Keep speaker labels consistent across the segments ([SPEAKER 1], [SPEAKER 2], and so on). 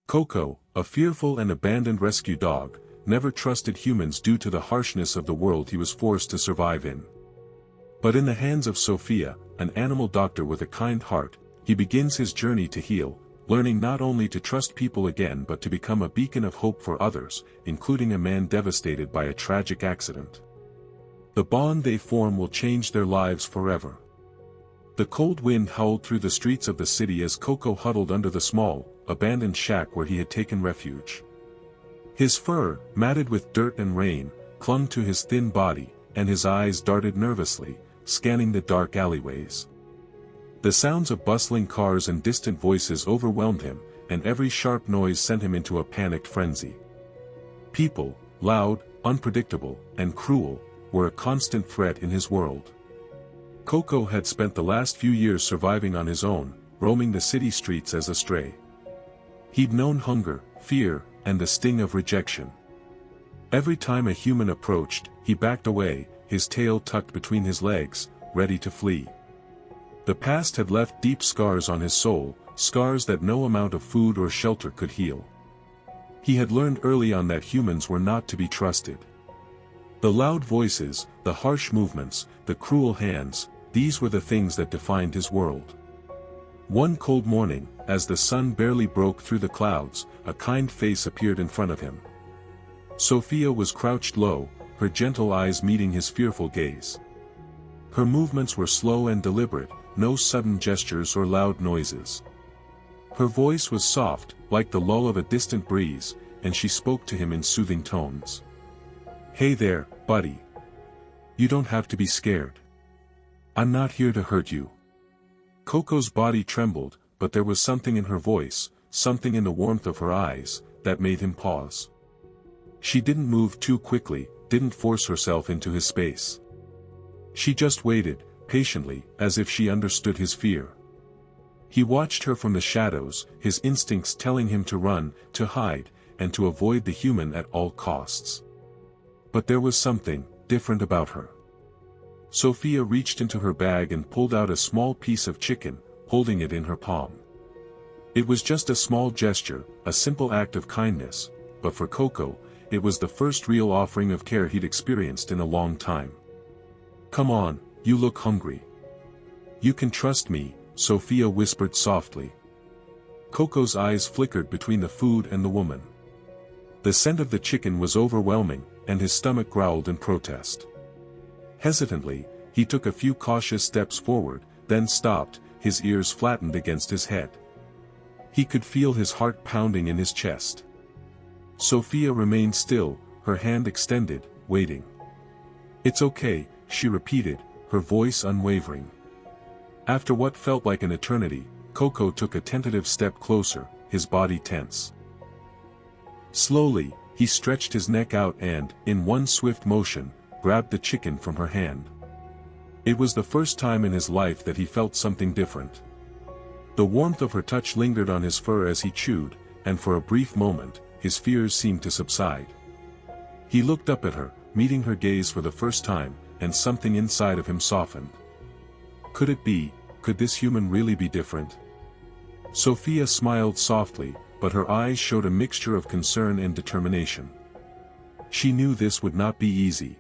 [SPEAKER 1] Coco, a fearful and abandoned rescue dog, never trusted humans due to the harshness of the world he was forced to survive in. But in the hands of Sophia, an animal doctor with a kind heart, he begins his journey to heal, learning not only to trust people again but to become a beacon of hope for others, including a man devastated by a tragic accident. The bond they form will change their lives forever. The cold wind howled through the streets of the city as Coco huddled under the small, abandoned shack where he had taken refuge. His fur, matted with dirt and rain, clung to his thin body, and his eyes darted nervously, scanning the dark alleyways. The sounds of bustling cars and distant voices overwhelmed him, and every sharp noise sent him into a panicked frenzy. People, loud, unpredictable, and cruel, were a constant threat in his world. Coco had spent the last few years surviving on his own, roaming the city streets as a stray. He'd known hunger, fear, and the sting of rejection. Every time a human approached, he backed away, his tail tucked between his legs, ready to flee. The past had left deep scars on his soul, scars that no amount of food or shelter could heal. He had learned early on that humans were not to be trusted. The loud voices, the harsh movements, the cruel hands, these were the things that defined his world. One cold morning, as the sun barely broke through the clouds, a kind face appeared in front of him. Sophia was crouched low, her gentle eyes meeting his fearful gaze. Her movements were slow and deliberate, no sudden gestures or loud noises. Her voice was soft, like the lull of a distant breeze, and she spoke to him in soothing tones. "Hey there, buddy. You don't have to be scared. I'm not here to hurt you." Coco's body trembled, but there was something in her voice, something in the warmth of her eyes, that made him pause. She didn't move too quickly, didn't force herself into his space. She just waited, patiently, as if she understood his fear. He watched her from the shadows, his instincts telling him to run, to hide, and to avoid the human at all costs. But there was something different about her. Sophia reached into her bag and pulled out a small piece of chicken, holding it in her palm. It was just a small gesture, a simple act of kindness, but for Coco, it was the first real offering of care he'd experienced in a long time. "Come on, you look hungry. You can trust me," Sophia whispered softly. Coco's eyes flickered between the food and the woman. The scent of the chicken was overwhelming, and his stomach growled in protest. Hesitantly, he took a few cautious steps forward, then stopped, his ears flattened against his head. He could feel his heart pounding in his chest. Sophia remained still, her hand extended, waiting. "It's okay," she repeated, her voice unwavering. After what felt like an eternity, Coco took a tentative step closer, his body tense. Slowly, he stretched his neck out and, in one swift motion, grabbed the chicken from her hand. It was the first time in his life that he felt something different. The warmth of her touch lingered on his fur as he chewed, and for a brief moment, his fears seemed to subside. He looked up at her, meeting her gaze for the first time, and something inside of him softened. Could this human really be different? Sophia smiled softly, but her eyes showed a mixture of concern and determination. She knew this would not be easy.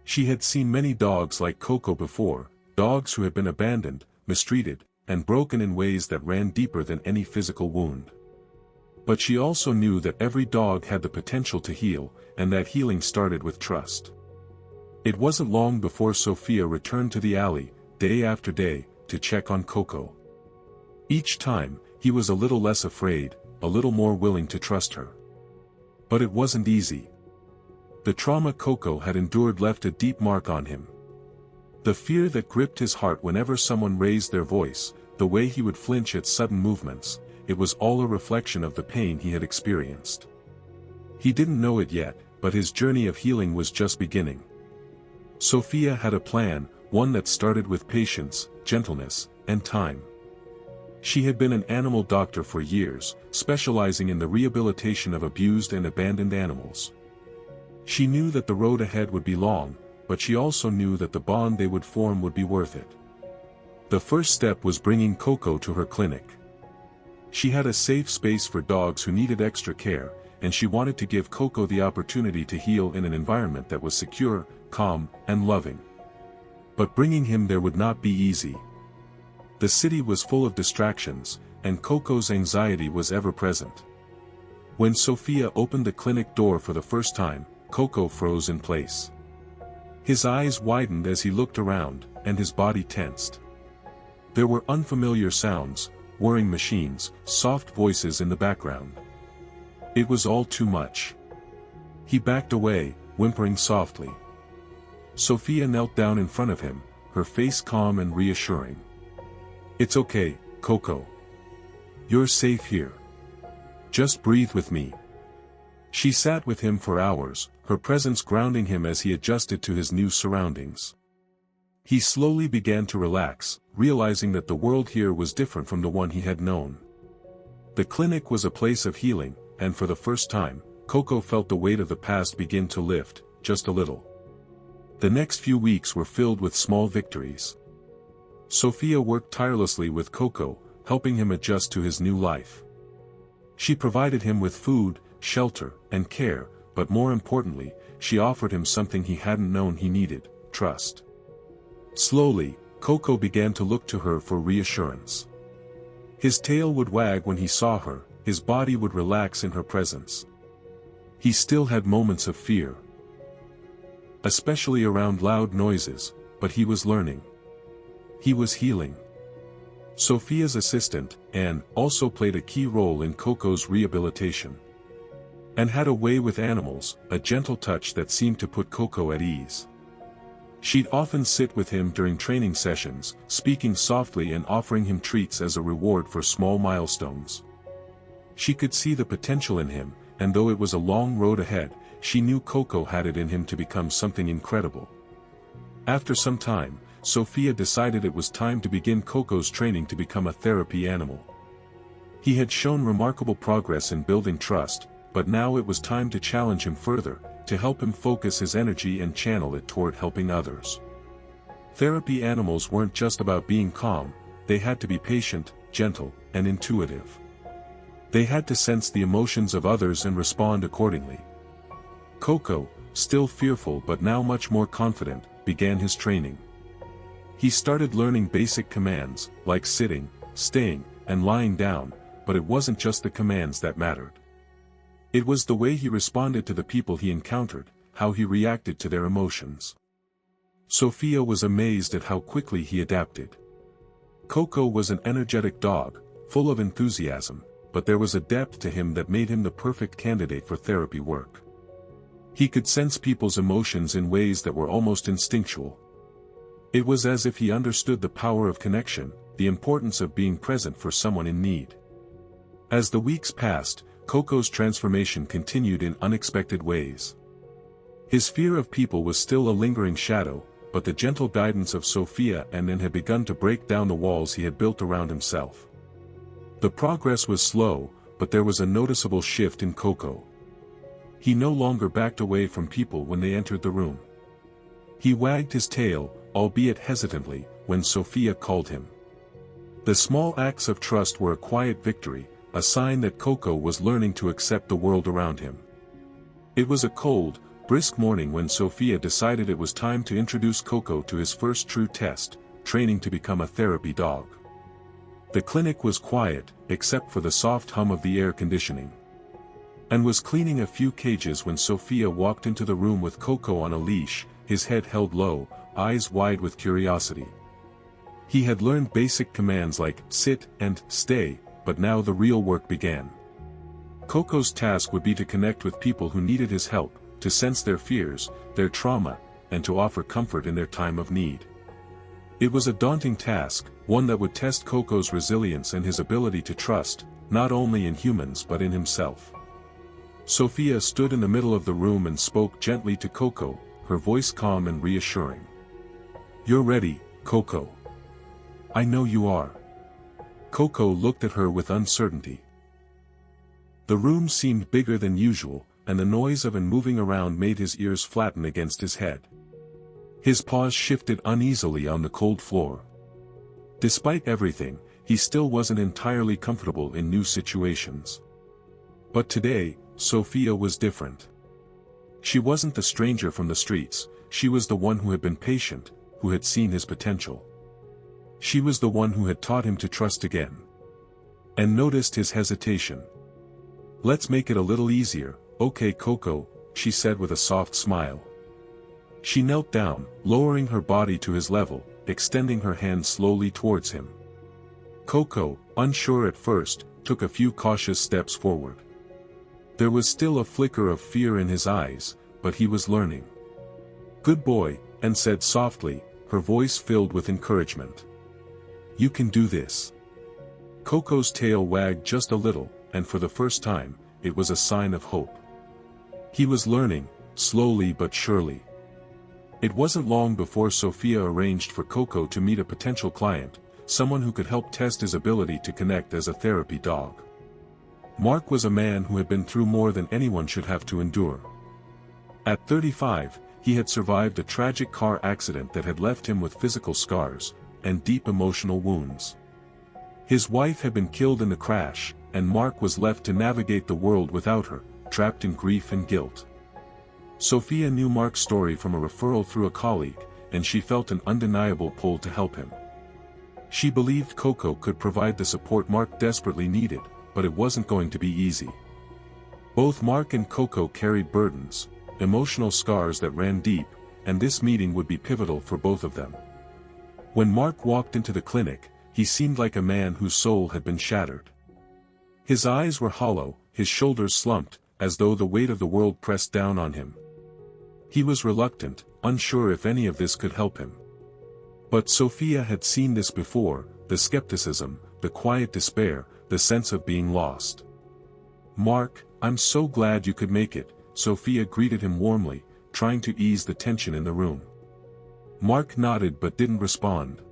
[SPEAKER 1] She had seen many dogs like Coco before, dogs who had been abandoned, mistreated, and broken in ways that ran deeper than any physical wound. But she also knew that every dog had the potential to heal, and that healing started with trust. It wasn't long before Sophia returned to the alley, day after day, to check on Coco. Each time, he was a little less afraid, a little more willing to trust her. But it wasn't easy. The trauma Coco had endured left a deep mark on him. The fear that gripped his heart whenever someone raised their voice, the way he would flinch at sudden movements, it was all a reflection of the pain he had experienced. He didn't know it yet, but his journey of healing was just beginning. Sophia had a plan, one that started with patience, gentleness, and time. She had been an animal doctor for years, specializing in the rehabilitation of abused and abandoned animals. She knew that the road ahead would be long, but she also knew that the bond they would form would be worth it. The first step was bringing Coco to her clinic. She had a safe space for dogs who needed extra care, and she wanted to give Coco the opportunity to heal in an environment that was secure, calm, and loving. But bringing him there would not be easy. The city was full of distractions, and Coco's anxiety was ever present. When Sophia opened the clinic door for the first time, Coco froze in place. His eyes widened as he looked around, and his body tensed. There were unfamiliar sounds, whirring machines, soft voices in the background. It was all too much. He backed away, whimpering softly. Sophia knelt down in front of him, her face calm and reassuring. "It's okay, Coco. You're safe here. Just breathe with me." She sat with him for hours, her presence grounding him as he adjusted to his new surroundings. He slowly began to relax, realizing that the world here was different from the one he had known. The clinic was a place of healing, and for the first time, Coco felt the weight of the past begin to lift, just a little. The next few weeks were filled with small victories. Sophia worked tirelessly with Coco, helping him adjust to his new life. She provided him with food, shelter, and care, but more importantly, she offered him something he hadn't known he needed: trust. Slowly, Coco began to look to her for reassurance. His tail would wag when he saw her, his body would relax in her presence. He still had moments of fear, especially around loud noises, but he was learning. He was healing. Sophia's assistant, Anne, also played a key role in Coco's rehabilitation. Anne had a way with animals, a gentle touch that seemed to put Coco at ease. She'd often sit with him during training sessions, speaking softly and offering him treats as a reward for small milestones. She could see the potential in him, and though it was a long road ahead, she knew Coco had it in him to become something incredible. After some time, Sophia decided it was time to begin Coco's training to become a therapy animal. He had shown remarkable progress in building trust, but now it was time to challenge him further, to help him focus his energy and channel it toward helping others. Therapy animals weren't just about being calm, they had to be patient, gentle, and intuitive. They had to sense the emotions of others and respond accordingly. Coco, still fearful but now much more confident, began his training. He started learning basic commands, like sitting, staying, and lying down, but it wasn't just the commands that mattered. It was the way he responded to the people he encountered, how he reacted to their emotions. Sophia was amazed at how quickly he adapted. Coco was an energetic dog, full of enthusiasm, but there was a depth to him that made him the perfect candidate for therapy work. He could sense people's emotions in ways that were almost instinctual. It was as if he understood the power of connection, the importance of being present for someone in need. As the weeks passed, Coco's transformation continued in unexpected ways. His fear of people was still a lingering shadow, but the gentle guidance of Sophia and Anne had begun to break down the walls he had built around himself. The progress was slow, but there was a noticeable shift in Coco. He no longer backed away from people when they entered the room. He wagged his tail, albeit hesitantly, when Sophia called him. The small acts of trust were a quiet victory, a sign that Coco was learning to accept the world around him. It was a cold, brisk morning when Sophia decided it was time to introduce Coco to his first true test, training to become a therapy dog. The clinic was quiet, except for the soft hum of the air conditioning. Anne was cleaning a few cages when Sophia walked into the room with Coco on a leash, his head held low, eyes wide with curiosity. He had learned basic commands like sit and stay, but now the real work began. Coco's task would be to connect with people who needed his help, to sense their fears, their trauma, and to offer comfort in their time of need. It was a daunting task, one that would test Coco's resilience and his ability to trust, not only in humans but in himself. Sophia stood in the middle of the room and spoke gently to Coco, her voice calm and reassuring. "You're ready, Coco. I know you are." Coco looked at her with uncertainty. The room seemed bigger than usual, and the noise of Anne moving around made his ears flatten against his head. His paws shifted uneasily on the cold floor. Despite everything, he still wasn't entirely comfortable in new situations. But today, Sophia was different. She wasn't the stranger from the streets, she was the one who had been patient, who had seen his potential. She was the one who had taught him to trust again. And noticed his hesitation. "Let's make it a little easier, okay Coco," she said with a soft smile. She knelt down, lowering her body to his level, extending her hand slowly towards him. Coco, unsure at first, took a few cautious steps forward. There was still a flicker of fear in his eyes, but he was learning. "Good boy," Anne said softly, her voice filled with encouragement. "You can do this." Coco's tail wagged just a little, and for the first time, it was a sign of hope. He was learning, slowly but surely. It wasn't long before Sophia arranged for Coco to meet a potential client, someone who could help test his ability to connect as a therapy dog. Mark was a man who had been through more than anyone should have to endure. At 35, he had survived a tragic car accident that had left him with physical scars and deep emotional wounds. His wife had been killed in the crash, and Mark was left to navigate the world without her, trapped in grief and guilt. Sophia knew Mark's story from a referral through a colleague, and she felt an undeniable pull to help him. She believed Coco could provide the support Mark desperately needed, but it wasn't going to be easy. Both Mark and Coco carried burdens, emotional scars that ran deep, and this meeting would be pivotal for both of them. When Mark walked into the clinic, he seemed like a man whose soul had been shattered. His eyes were hollow, his shoulders slumped, as though the weight of the world pressed down on him. He was reluctant, unsure if any of this could help him. But Sophia had seen this before, the skepticism, the quiet despair, the sense of being lost. "Mark, I'm so glad you could make it," Sophia greeted him warmly, trying to ease the tension in the room. Mark nodded but didn't respond.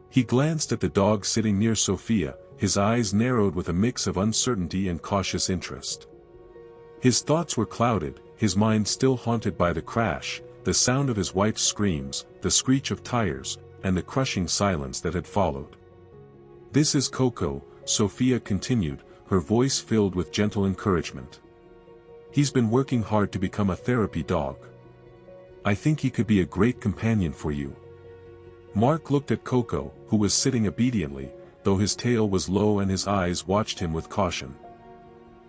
[SPEAKER 1] He glanced at the dog sitting near Sophia, his eyes narrowed with a mix of uncertainty and cautious interest. His thoughts were clouded, his mind still haunted by the crash, the sound of his wife's screams, the screech of tires, and the crushing silence that had followed. "This is Coco," Sophia continued, her voice filled with gentle encouragement. "He's been working hard to become a therapy dog. I think he could be a great companion for you." Mark looked at Coco, who was sitting obediently, though his tail was low and his eyes watched him with caution.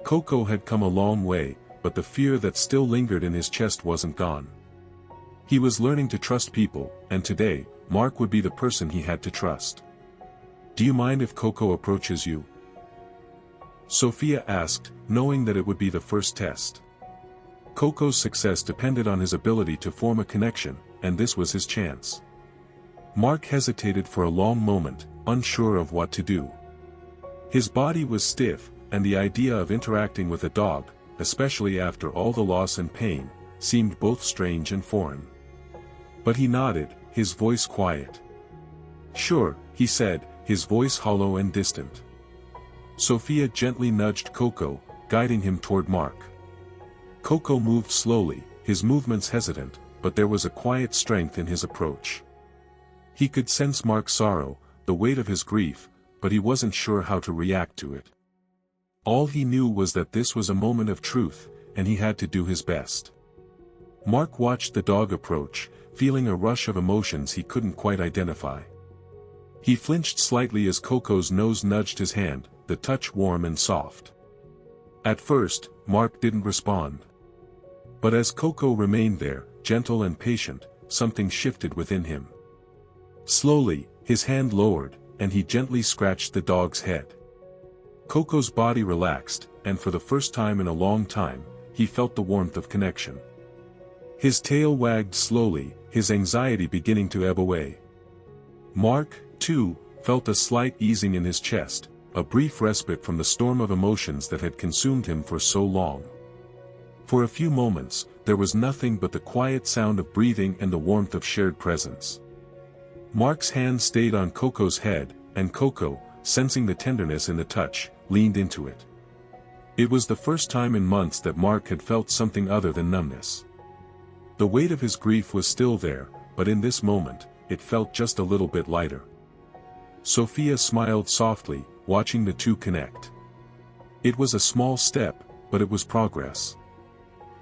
[SPEAKER 1] Coco had come a long way, but the fear that still lingered in his chest wasn't gone. He was learning to trust people, and today, Mark would be the person he had to trust. "Do you mind if Coco approaches you?" Sophia asked, knowing that it would be the first test. Coco's success depended on his ability to form a connection, and this was his chance. Mark hesitated for a long moment, unsure of what to do. His body was stiff, and the idea of interacting with a dog, especially after all the loss and pain, seemed both strange and foreign. But he nodded, his voice quiet. "Sure," he said, his voice hollow and distant. Sophia gently nudged Coco, guiding him toward Mark. Coco moved slowly, his movements hesitant, but there was a quiet strength in his approach. He could sense Mark's sorrow, the weight of his grief, but he wasn't sure how to react to it. All he knew was that this was a moment of truth, and he had to do his best. Mark watched the dog approach, feeling a rush of emotions he couldn't quite identify. He flinched slightly as Coco's nose nudged his hand, the touch warm and soft. At first, Mark didn't respond. But as Coco remained there, gentle and patient, something shifted within him. Slowly, his hand lowered, and he gently scratched the dog's head. Coco's body relaxed, and for the first time in a long time, he felt the warmth of connection. His tail wagged slowly, his anxiety beginning to ebb away. Mark, too, felt a slight easing in his chest, a brief respite from the storm of emotions that had consumed him for so long. For a few moments, there was nothing but the quiet sound of breathing and the warmth of shared presence. Mark's hand stayed on Coco's head, and Coco, sensing the tenderness in the touch, leaned into it. It was the first time in months that Mark had felt something other than numbness. The weight of his grief was still there, but in this moment, it felt just a little bit lighter. Sophia smiled softly, watching the two connect. It was a small step, but it was progress.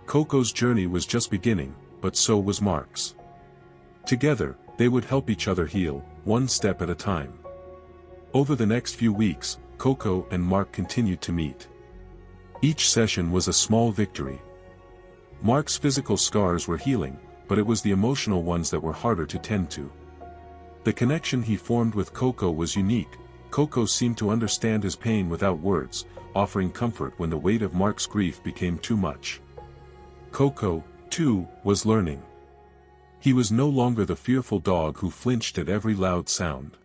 [SPEAKER 1] Coco's journey was just beginning, but so was Mark's. Together, they would help each other heal, one step at a time. Over the next few weeks, Coco and Mark continued to meet. Each session was a small victory. Mark's physical scars were healing, but it was the emotional ones that were harder to tend to. The connection he formed with Coco was unique. Coco seemed to understand his pain without words, offering comfort when the weight of Mark's grief became too much. Coco, too, was learning. He was no longer the fearful dog who flinched at every loud sound.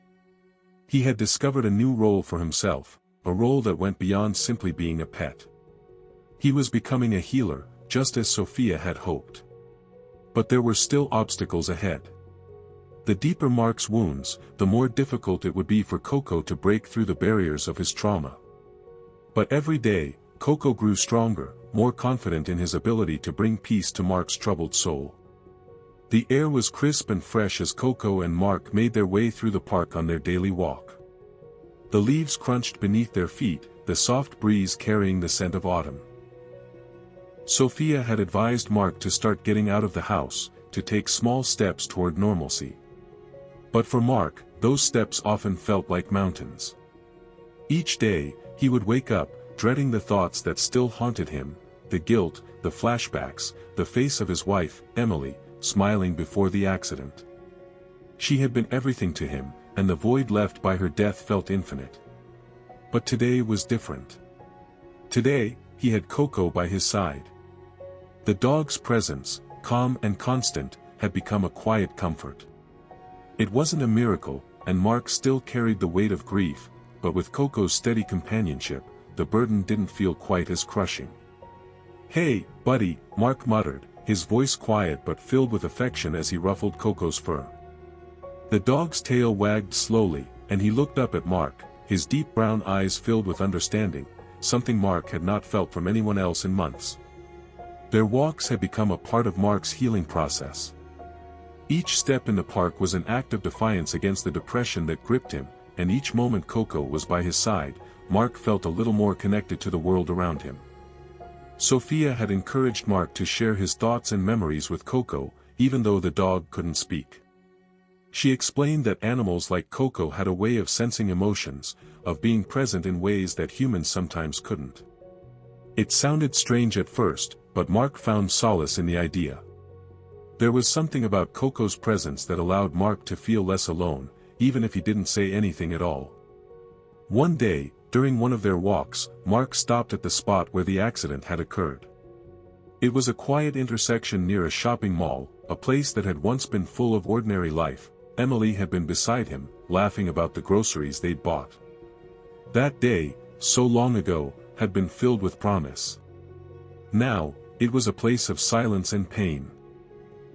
[SPEAKER 1] He had discovered a new role for himself, a role that went beyond simply being a pet. He was becoming a healer, just as Sophia had hoped. But there were still obstacles ahead. The deeper Mark's wounds, the more difficult it would be for Coco to break through the barriers of his trauma. But every day, Coco grew stronger, more confident in his ability to bring peace to Mark's troubled soul. The air was crisp and fresh as Coco and Mark made their way through the park on their daily walk. The leaves crunched beneath their feet, the soft breeze carrying the scent of autumn. Sophia had advised Mark to start getting out of the house, to take small steps toward normalcy. But for Mark, those steps often felt like mountains. Each day, he would wake up, dreading the thoughts that still haunted him, the guilt, the flashbacks, the face of his wife, Emily, smiling before the accident. She had been everything to him, and the void left by her death felt infinite. But today was different. Today, he had Coco by his side. The dog's presence, calm and constant, had become a quiet comfort. It wasn't a miracle, and Mark still carried the weight of grief, but with Coco's steady companionship, the burden didn't feel quite as crushing. "Hey, buddy," Mark muttered, his voice quiet but filled with affection as he ruffled Coco's fur. The dog's tail wagged slowly, and he looked up at Mark, his deep brown eyes filled with understanding, something Mark had not felt from anyone else in months. Their walks had become a part of Mark's healing process. Each step in the park was an act of defiance against the depression that gripped him, and each moment Coco was by his side, Mark felt a little more connected to the world around him. Sophia had encouraged Mark to share his thoughts and memories with Coco, even though the dog couldn't speak. She explained that animals like Coco had a way of sensing emotions, of being present in ways that humans sometimes couldn't. It sounded strange at first, but Mark found solace in the idea. There was something about Coco's presence that allowed Mark to feel less alone, even if he didn't say anything at all. One day, during one of their walks, Mark stopped at the spot where the accident had occurred. It was a quiet intersection near a shopping mall, a place that had once been full of ordinary life. Emily had been beside him, laughing about the groceries they'd bought. That day, so long ago, had been filled with promise. Now, it was a place of silence and pain.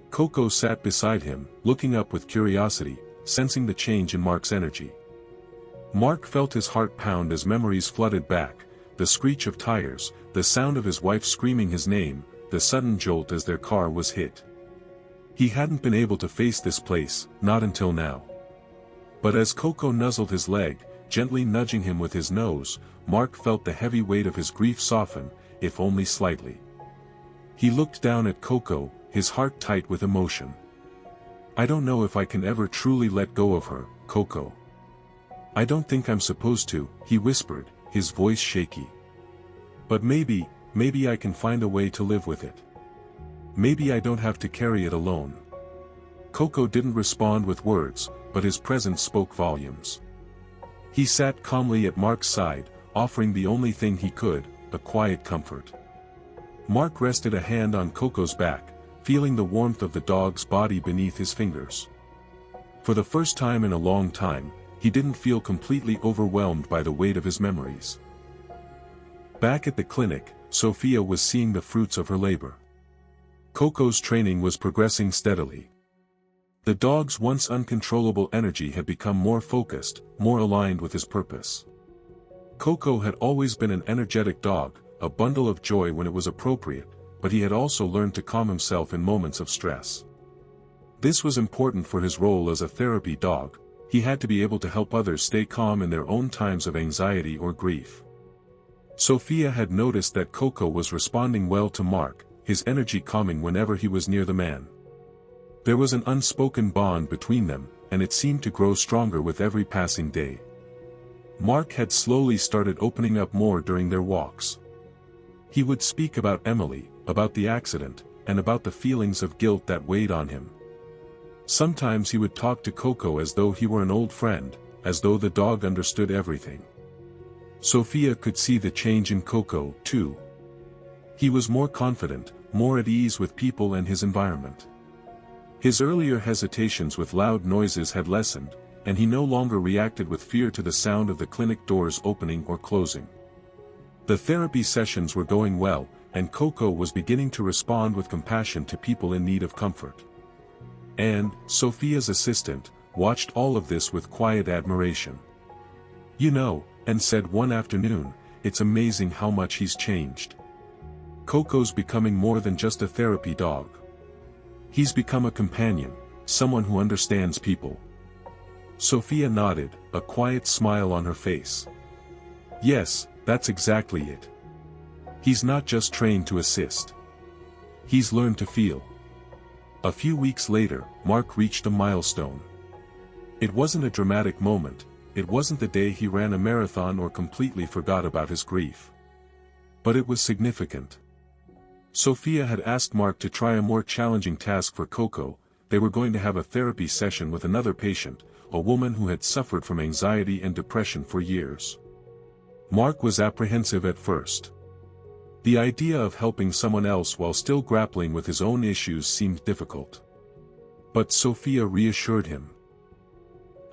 [SPEAKER 1] Coco sat beside him, looking up with curiosity, sensing the change in Mark's energy. Mark felt his heart pound as memories flooded back, the screech of tires, the sound of his wife screaming his name, the sudden jolt as their car was hit. He hadn't been able to face this place, not until now. But as Coco nuzzled his leg, gently nudging him with his nose, Mark felt the heavy weight of his grief soften, if only slightly. He looked down at Coco, his heart tight with emotion. "I don't know if I can ever truly let go of her, Coco. I don't think I'm supposed to," he whispered, his voice shaky. "But maybe I can find a way to live with it. Maybe I don't have to carry it alone." Coco didn't respond with words, but his presence spoke volumes. He sat calmly at Mark's side, offering the only thing he could, a quiet comfort. Mark rested a hand on Coco's back, feeling the warmth of the dog's body beneath his fingers. For the first time in a long time, he didn't feel completely overwhelmed by the weight of his memories. Back at the clinic, Sophia was seeing the fruits of her labor. Coco's training was progressing steadily. The dog's once uncontrollable energy had become more focused, more aligned with his purpose. Coco had always been an energetic dog, a bundle of joy when it was appropriate, but he had also learned to calm himself in moments of stress. This was important for his role as a therapy dog, he had to be able to help others stay calm in their own times of anxiety or grief. Sophia had noticed that Coco was responding well to Mark, his energy calming whenever he was near the man. There was an unspoken bond between them, and it seemed to grow stronger with every passing day. Mark had slowly started opening up more during their walks. He would speak about Emily, about the accident, and about the feelings of guilt that weighed on him. Sometimes he would talk to Coco as though he were an old friend, as though the dog understood everything. Sophia could see the change in Coco, too. He was more confident, more at ease with people and his environment. His earlier hesitations with loud noises had lessened, and he no longer reacted with fear to the sound of the clinic doors opening or closing. The therapy sessions were going well, and Coco was beginning to respond with compassion to people in need of comfort. And, Sophia's assistant, watched all of this with quiet admiration. "You know," Anne said one afternoon, "it's amazing how much he's changed. Coco's becoming more than just a therapy dog. He's become a companion, someone who understands people." Sophia nodded, a quiet smile on her face. "Yes, that's exactly it. He's not just trained to assist. He's learned to feel." A few weeks later, Mark reached a milestone. It wasn't a dramatic moment, it wasn't the day he ran a marathon or completely forgot about his grief. But it was significant. Sophia had asked Mark to try a more challenging task for Coco. They were going to have a therapy session with another patient, a woman who had suffered from anxiety and depression for years. Mark was apprehensive at first. The idea of helping someone else while still grappling with his own issues seemed difficult. But Sophia reassured him.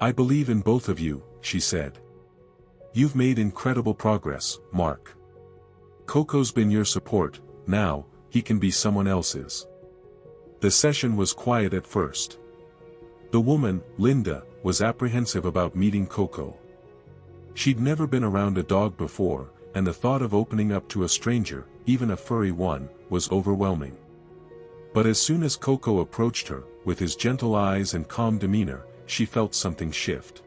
[SPEAKER 1] "I believe in both of you," she said. "You've made incredible progress, Mark. Coco's been your support, now, he can be someone else's." The session was quiet at first. The woman, Linda, was apprehensive about meeting Coco. She'd never been around a dog before, and the thought of opening up to a stranger, even a furry one, was overwhelming. But as soon as Coco approached her, with his gentle eyes and calm demeanor, she felt something shift.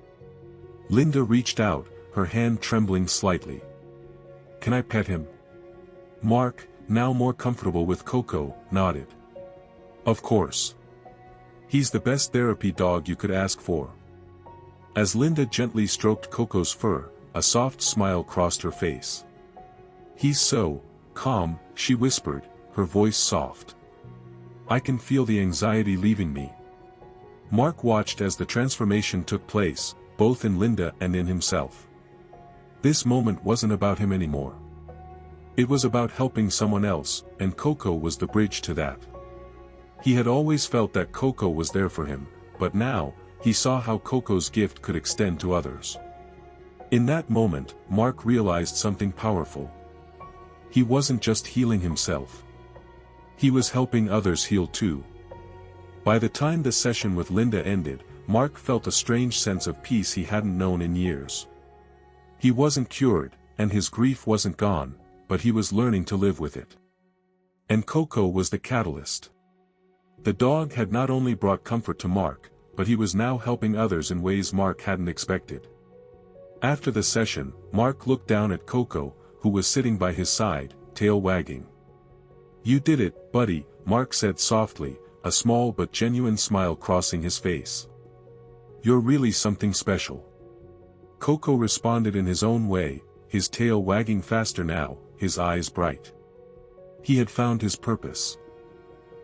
[SPEAKER 1] Linda reached out, her hand trembling slightly. "Can I pet him?" Mark, now more comfortable with Coco, nodded. "Of course. He's the best therapy dog you could ask for." As Linda gently stroked Coco's fur, a soft smile crossed her face. "He's so calm," she whispered, her voice soft. "I can feel the anxiety leaving me." Mark watched as the transformation took place, both in Linda and in himself. This moment wasn't about him anymore. It was about helping someone else, and Coco was the bridge to that. He had always felt that Coco was there for him, but now, he saw how Coco's gift could extend to others. In that moment, Mark realized something powerful. He wasn't just healing himself. He was helping others heal too. By the time the session with Linda ended, Mark felt a strange sense of peace he hadn't known in years. He wasn't cured, and his grief wasn't gone, but he was learning to live with it. And Coco was the catalyst. The dog had not only brought comfort to Mark, but he was now helping others in ways Mark hadn't expected. After the session, Mark looked down at Coco, who was sitting by his side, tail wagging. "You did it, buddy," Mark said softly, a small but genuine smile crossing his face. "You're really something special." Coco responded in his own way, his tail wagging faster now, his eyes bright. He had found his purpose.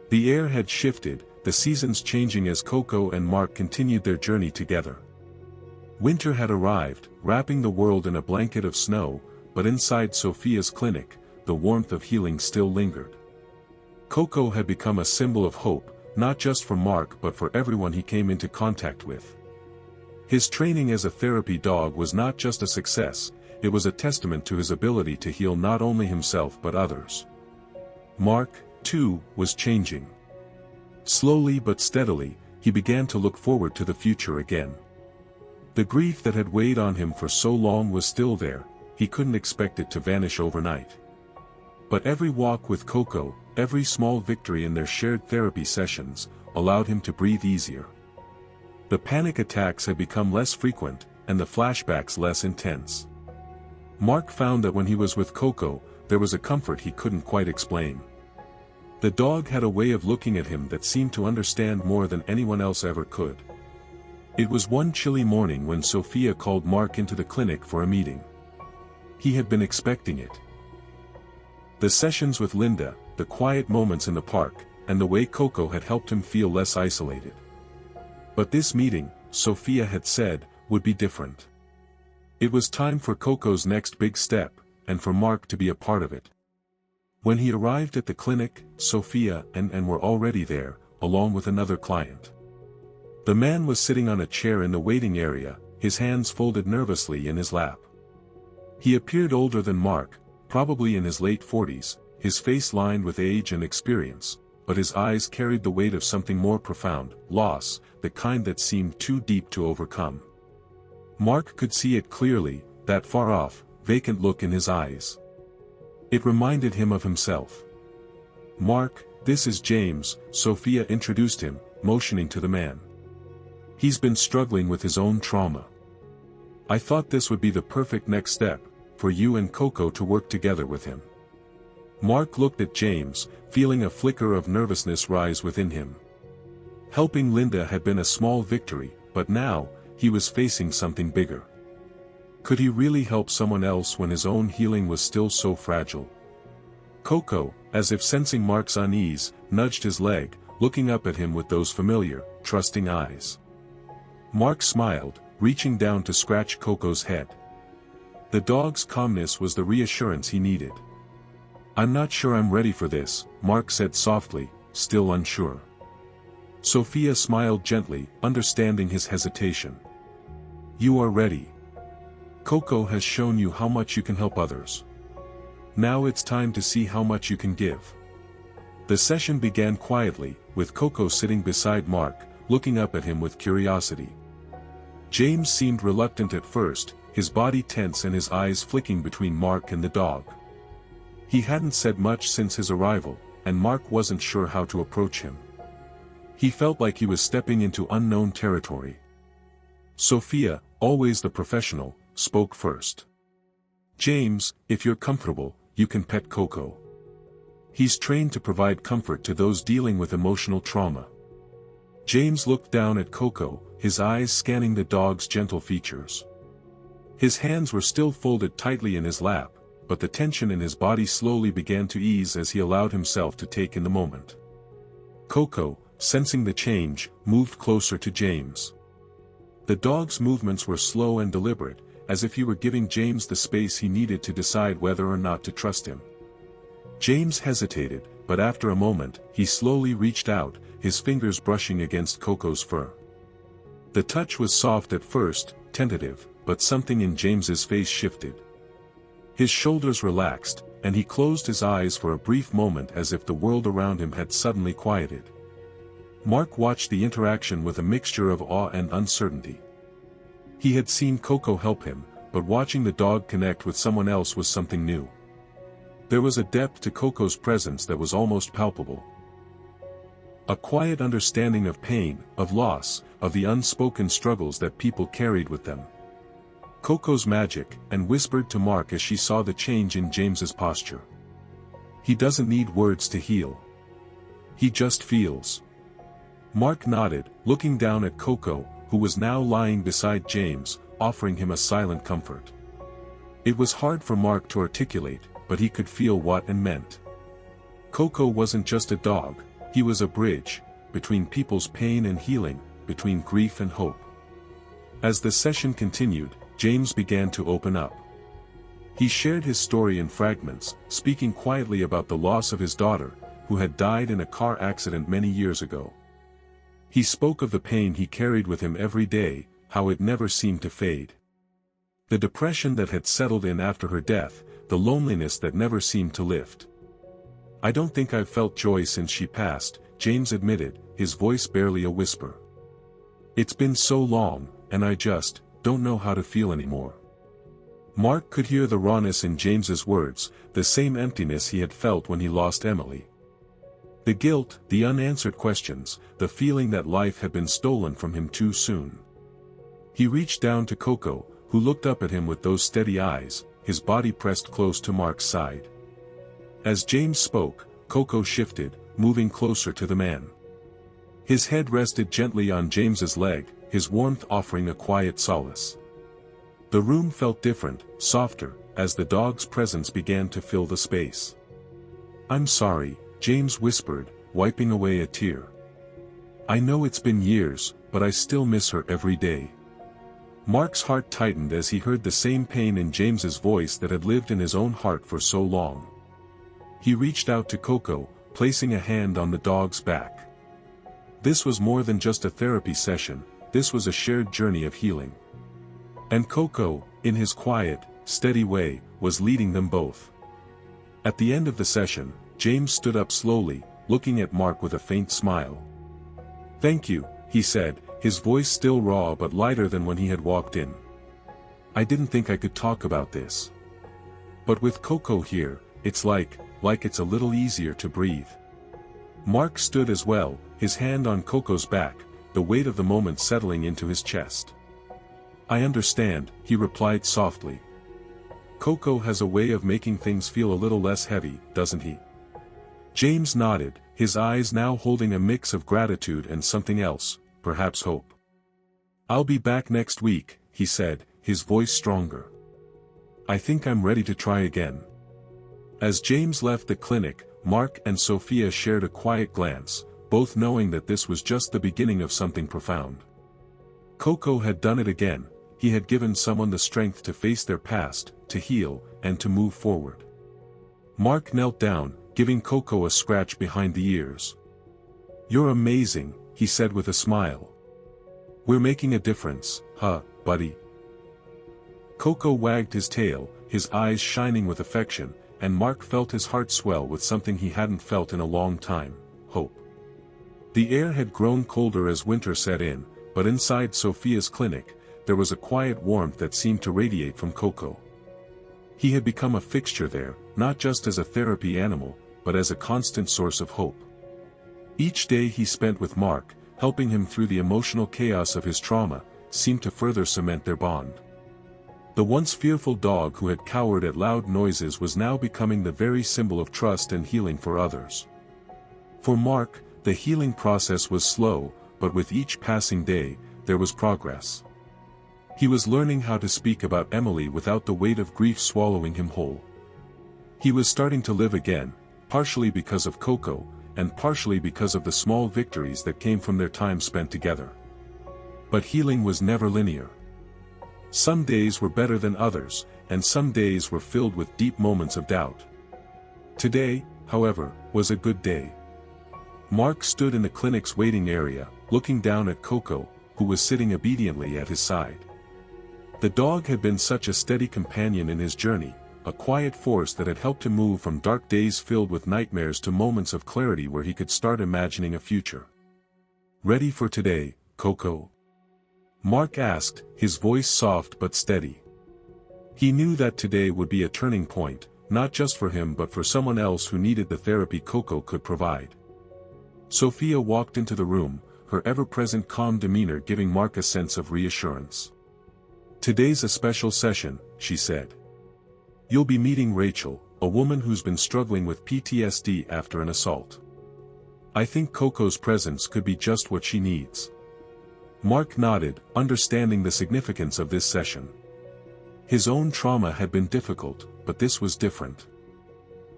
[SPEAKER 1] The air had shifted, the seasons changing as Coco and Mark continued their journey together. Winter had arrived, wrapping the world in a blanket of snow, but inside Sophia's clinic, the warmth of healing still lingered. Coco had become a symbol of hope, not just for Mark but for everyone he came into contact with. His training as a therapy dog was not just a success, it was a testament to his ability to heal not only himself but others. Mark, too, was changing. Slowly but steadily, he began to look forward to the future again. The grief that had weighed on him for so long was still there, he couldn't expect it to vanish overnight. But every walk with Coco, every small victory in their shared therapy sessions, allowed him to breathe easier. The panic attacks had become less frequent, and the flashbacks less intense. Mark found that when he was with Coco, there was a comfort he couldn't quite explain. The dog had a way of looking at him that seemed to understand more than anyone else ever could. It was one chilly morning when Sophia called Mark into the clinic for a meeting. He had been expecting it. The sessions with Linda, the quiet moments in the park, and the way Coco had helped him feel less isolated. But this meeting, Sophia had said, would be different. It was time for Coco's next big step, and for Mark to be a part of it. When he arrived at the clinic, Sophia and were already there, along with another client. The man was sitting on a chair in the waiting area, his hands folded nervously in his lap. He appeared older than Mark, probably in his late 40s, his face lined with age and experience, but his eyes carried the weight of something more profound, loss, the kind that seemed too deep to overcome. Mark could see it clearly, that far-off, vacant look in his eyes. It reminded him of himself. "Mark, this is James," Sophia introduced him, motioning to the man. "He's been struggling with his own trauma. I thought this would be the perfect next step, for you and Coco to work together with him." Mark looked at James, feeling a flicker of nervousness rise within him. Helping Linda had been a small victory, but now, he was facing something bigger. Could he really help someone else when his own healing was still so fragile? Coco, as if sensing Mark's unease, nudged his leg, looking up at him with those familiar, trusting eyes. Mark smiled, reaching down to scratch Coco's head. The dog's calmness was the reassurance he needed. "I'm not sure I'm ready for this," Mark said softly, still unsure. Sophia smiled gently, understanding his hesitation. "You are ready. Coco has shown you how much you can help others. Now it's time to see how much you can give." The session began quietly, with Coco sitting beside Mark, looking up at him with curiosity. James seemed reluctant at first, his body tense and his eyes flicking between Mark and the dog. He hadn't said much since his arrival, and Mark wasn't sure how to approach him. He felt like he was stepping into unknown territory. Sophia, always the professional, spoke first. "James, if you're comfortable, you can pet Coco. He's trained to provide comfort to those dealing with emotional trauma." James looked down at Coco, his eyes scanning the dog's gentle features. His hands were still folded tightly in his lap, but the tension in his body slowly began to ease as he allowed himself to take in the moment. Coco, sensing the change, moved closer to James. The dog's movements were slow and deliberate, as if he were giving James the space he needed to decide whether or not to trust him. James hesitated, but after a moment, he slowly reached out, his fingers brushing against Coco's fur. The touch was soft at first, tentative, but something in James's face shifted. His shoulders relaxed, and he closed his eyes for a brief moment as if the world around him had suddenly quieted. Mark watched the interaction with a mixture of awe and uncertainty. He had seen Coco help him, but watching the dog connect with someone else was something new. There was a depth to Coco's presence that was almost palpable. A quiet understanding of pain, of loss, of the unspoken struggles that people carried with them. Coco's magic, and whispered to Mark as she saw the change in James's posture. "He doesn't need words to heal. He just feels." Mark nodded, looking down at Coco, who was now lying beside James, offering him a silent comfort. It was hard for Mark to articulate, but he could feel what it meant. Coco wasn't just a dog, he was a bridge, between people's pain and healing, between grief and hope. As the session continued, James began to open up. He shared his story in fragments, speaking quietly about the loss of his daughter, who had died in a car accident many years ago. He spoke of the pain he carried with him every day, how it never seemed to fade. The depression that had settled in after her death, the loneliness that never seemed to lift. "I don't think I've felt joy since she passed," James admitted, his voice barely a whisper. "It's been so long, and I just don't know how to feel anymore." Mark could hear the rawness in James's words, the same emptiness he had felt when he lost Emily. The guilt, the unanswered questions, the feeling that life had been stolen from him too soon. He reached down to Coco, who looked up at him with those steady eyes, his body pressed close to Mark's side. As James spoke, Coco shifted, moving closer to the man. His head rested gently on James's leg, his warmth offering a quiet solace. The room felt different, softer, as the dog's presence began to fill the space. "I'm sorry," James whispered, wiping away a tear. "I know it's been years, but I still miss her every day." Mark's heart tightened as he heard the same pain in James's voice that had lived in his own heart for so long. He reached out to Coco, placing a hand on the dog's back. This was more than just a therapy session, this was a shared journey of healing. And Coco, in his quiet, steady way, was leading them both. At the end of the session, James stood up slowly, looking at Mark with a faint smile. "Thank you," he said, his voice still raw but lighter than when he had walked in. "I didn't think I could talk about this. But with Coco here, it's like it's a little easier to breathe." Mark stood as well, his hand on Coco's back, the weight of the moment settling into his chest. "I understand," he replied softly. "Coco has a way of making things feel a little less heavy, doesn't he?" James nodded, his eyes now holding a mix of gratitude and something else, perhaps hope. "I'll be back next week," he said, his voice stronger. "I think I'm ready to try again." As James left the clinic, Mark and Sophia shared a quiet glance, both knowing that this was just the beginning of something profound. Coco had done it again, he had given someone the strength to face their past, to heal, and to move forward. Mark knelt down, giving Coco a scratch behind the ears. "You're amazing," he said with a smile. "We're making a difference, huh, buddy?" Coco wagged his tail, his eyes shining with affection, and Mark felt his heart swell with something he hadn't felt in a long time, hope. The air had grown colder as winter set in, but inside Sophia's clinic, there was a quiet warmth that seemed to radiate from Coco. He had become a fixture there, not just as a therapy animal, but as a constant source of hope. Each day he spent with Mark, helping him through the emotional chaos of his trauma, seemed to further cement their bond. The once fearful dog who had cowered at loud noises was now becoming the very symbol of trust and healing for others. For Mark, the healing process was slow, but with each passing day, there was progress. He was learning how to speak about Emily without the weight of grief swallowing him whole. He was starting to live again, partially because of Coco, and partially because of the small victories that came from their time spent together. But healing was never linear. Some days were better than others, and some days were filled with deep moments of doubt. Today, however, was a good day. Mark stood in the clinic's waiting area, looking down at Coco, who was sitting obediently at his side. The dog had been such a steady companion in his journey, a quiet force that had helped him move from dark days filled with nightmares to moments of clarity where he could start imagining a future. "Ready for today, Coco?" Mark asked, his voice soft but steady. He knew that today would be a turning point, not just for him but for someone else who needed the therapy Coco could provide. Sophia walked into the room, her ever-present calm demeanor giving Mark a sense of reassurance. "Today's a special session," she said. "You'll be meeting Rachel, a woman who's been struggling with PTSD after an assault. I think Coco's presence could be just what she needs." Mark nodded, understanding the significance of this session. His own trauma had been difficult, but this was different.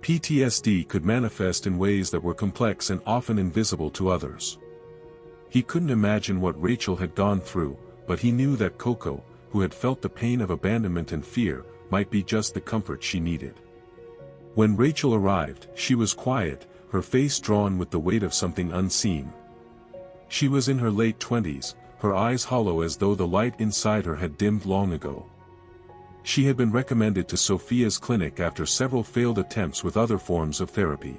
[SPEAKER 1] PTSD could manifest in ways that were complex and often invisible to others. He couldn't imagine what Rachel had gone through, but he knew that Coco, who had felt the pain of abandonment and fear, might be just the comfort she needed. When Rachel arrived, she was quiet, her face drawn with the weight of something unseen. She was in her late 20s, her eyes hollow as though the light inside her had dimmed long ago. She had been recommended to Sophia's clinic after several failed attempts with other forms of therapy.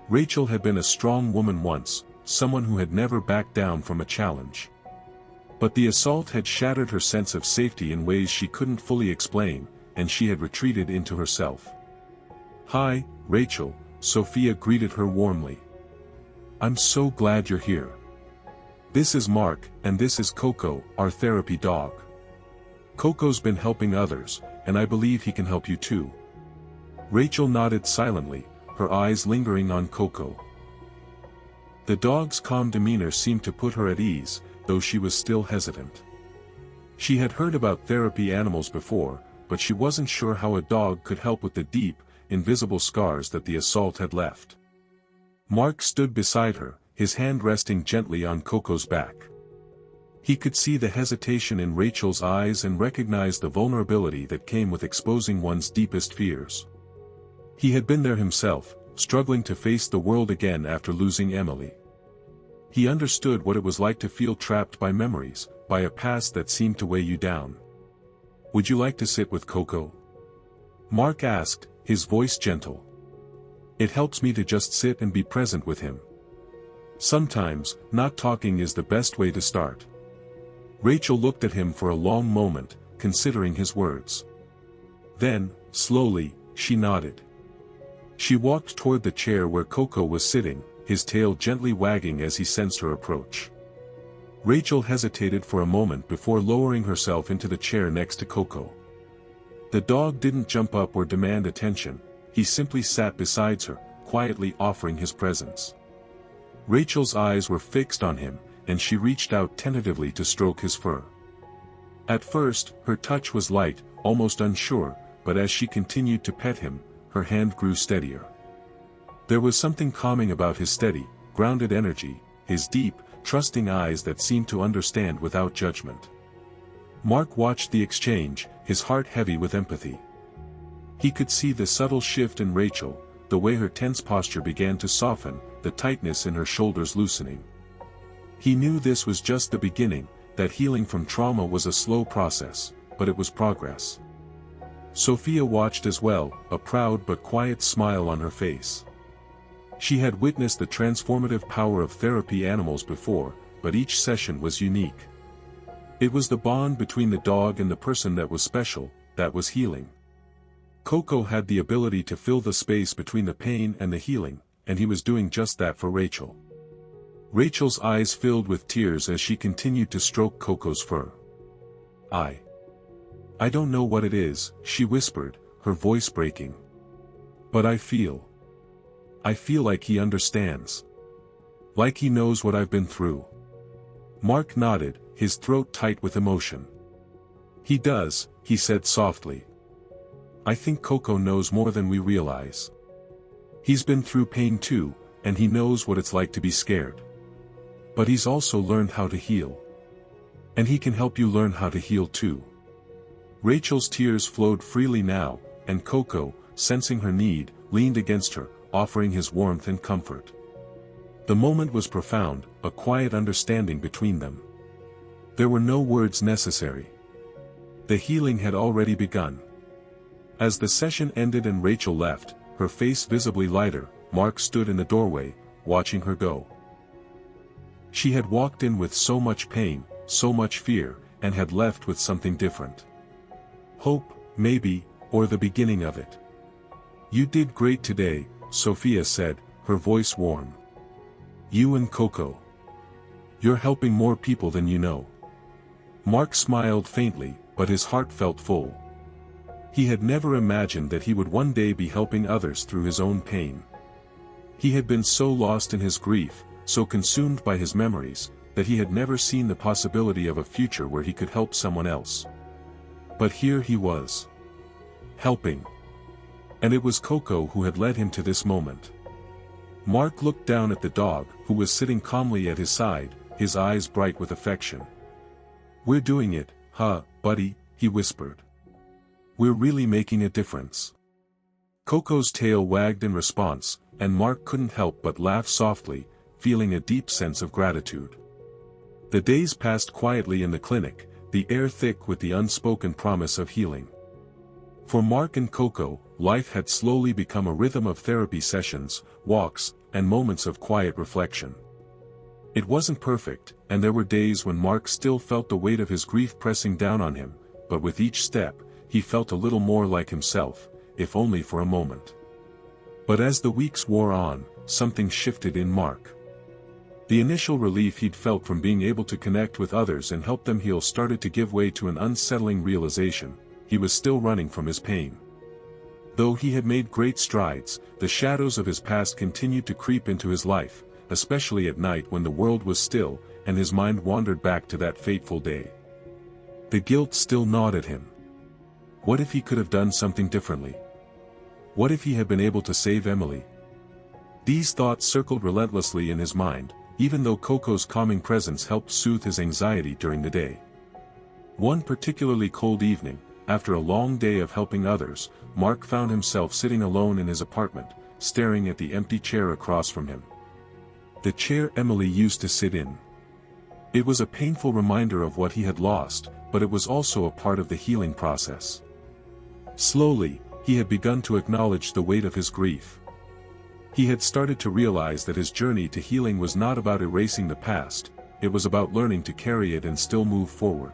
[SPEAKER 1] Rachel had been a strong woman once, someone who had never backed down from a challenge. But the assault had shattered her sense of safety in ways she couldn't fully explain, and she had retreated into herself. "Hi, Rachel," Sophia greeted her warmly. I'm so glad you're here. This is Mark, and this is Coco, our therapy dog. Coco's been helping others, and I believe he can help you too. Rachel nodded silently, her eyes lingering on Coco. The dog's calm demeanor seemed to put her at ease, though she was still hesitant. She had heard about therapy animals before, but she wasn't sure how a dog could help with the deep, invisible scars that the assault had left. Mark stood beside her, his hand resting gently on Coco's back. He could see the hesitation in Rachel's eyes and recognized the vulnerability that came with exposing one's deepest fears. He had been there himself, struggling to face the world again after losing Emily. He understood what it was like to feel trapped by memories, by a past that seemed to weigh you down. "Would you like to sit with Coco?" Mark asked, his voice gentle. "It helps me to just sit and be present with him. Sometimes, not talking is the best way to start." Rachel looked at him for a long moment, considering his words. Then, slowly, she nodded. She walked toward the chair where Coco was sitting, his tail gently wagging as he sensed her approach. Rachel hesitated for a moment before lowering herself into the chair next to Coco. The dog didn't jump up or demand attention, he simply sat beside her, quietly offering his presence. Rachel's eyes were fixed on him, and she reached out tentatively to stroke his fur. At first, her touch was light, almost unsure, but as she continued to pet him, her hand grew steadier. There was something calming about his steady, grounded energy, his deep, trusting eyes that seemed to understand without judgment. Mark watched the exchange, his heart heavy with empathy. He could see the subtle shift in Rachel, the way her tense posture began to soften, the tightness in her shoulders loosening. He knew this was just the beginning, that healing from trauma was a slow process, but it was progress. Sophia watched as well, a proud but quiet smile on her face. She had witnessed the transformative power of therapy animals before, but each session was unique. It was the bond between the dog and the person that was special, that was healing. Coco had the ability to fill the space between the pain and the healing, and he was doing just that for Rachel. Rachel's eyes filled with tears as she continued to stroke Coco's fur. I don't know what it is," she whispered, her voice breaking. "But I feel like he understands. Like he knows what I've been through." Mark nodded, his throat tight with emotion. "He does," he said softly. "I think Coco knows more than we realize. He's been through pain too, and he knows what it's like to be scared. But he's also learned how to heal. And he can help you learn how to heal too." Rachel's tears flowed freely now, and Coco, sensing her need, leaned against her, offering his warmth and comfort. The moment was profound, a quiet understanding between them. There were no words necessary. The healing had already begun. As the session ended and Rachel left, her face visibly lighter, Mark stood in the doorway, watching her go. She had walked in with so much pain, so much fear, and had left with something different. Hope, maybe, or the beginning of it. "You did great today," Sophia said, her voice warm. "You and Coco. You're helping more people than you know." Mark smiled faintly, but his heart felt full. He had never imagined that he would one day be helping others through his own pain. He had been so lost in his grief, so consumed by his memories, that he had never seen the possibility of a future where he could help someone else. But here he was. Helping. And it was Coco who had led him to this moment. Mark looked down at the dog, who was sitting calmly at his side, his eyes bright with affection. "We're doing it, huh, buddy," he whispered. "We're really making a difference." Coco's tail wagged in response, and Mark couldn't help but laugh softly, feeling a deep sense of gratitude. The days passed quietly in the clinic, the air thick with the unspoken promise of healing. For Mark and Coco, life had slowly become a rhythm of therapy sessions, walks, and moments of quiet reflection. It wasn't perfect, and there were days when Mark still felt the weight of his grief pressing down on him, but with each step, he felt a little more like himself, if only for a moment. But as the weeks wore on, something shifted in Mark. The initial relief he'd felt from being able to connect with others and help them heal started to give way to an unsettling realization: he was still running from his pain. Though he had made great strides, the shadows of his past continued to creep into his life, especially at night when the world was still, and his mind wandered back to that fateful day. The guilt still gnawed at him. What if he could have done something differently? What if he had been able to save Emily? These thoughts circled relentlessly in his mind, even though Coco's calming presence helped soothe his anxiety during the day. One particularly cold evening, after a long day of helping others, Mark found himself sitting alone in his apartment, staring at the empty chair across from him. The chair Emily used to sit in. It was a painful reminder of what he had lost, but it was also a part of the healing process. Slowly, he had begun to acknowledge the weight of his grief. He had started to realize that his journey to healing was not about erasing the past, it was about learning to carry it and still move forward.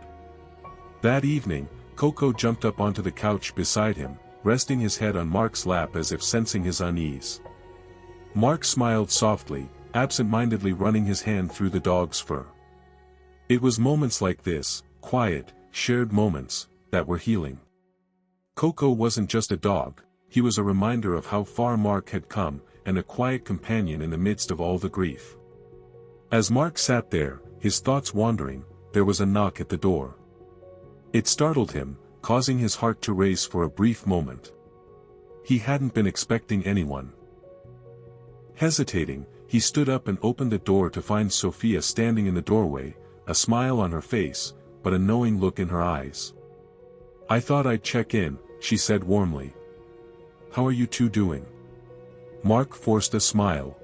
[SPEAKER 1] That evening, Coco jumped up onto the couch beside him, resting his head on Mark's lap as if sensing his unease. Mark smiled softly, absent-mindedly running his hand through the dog's fur. It was moments like this, quiet, shared moments, that were healing. Coco wasn't just a dog, he was a reminder of how far Mark had come, and a quiet companion in the midst of all the grief. As Mark sat there, his thoughts wandering, there was a knock at the door. It startled him, causing his heart to race for a brief moment. He hadn't been expecting anyone. Hesitating, he stood up and opened the door to find Sophia standing in the doorway, a smile on her face, but a knowing look in her eyes. "I thought I'd check in," she said warmly. "How are you two doing?" Mark forced a smile.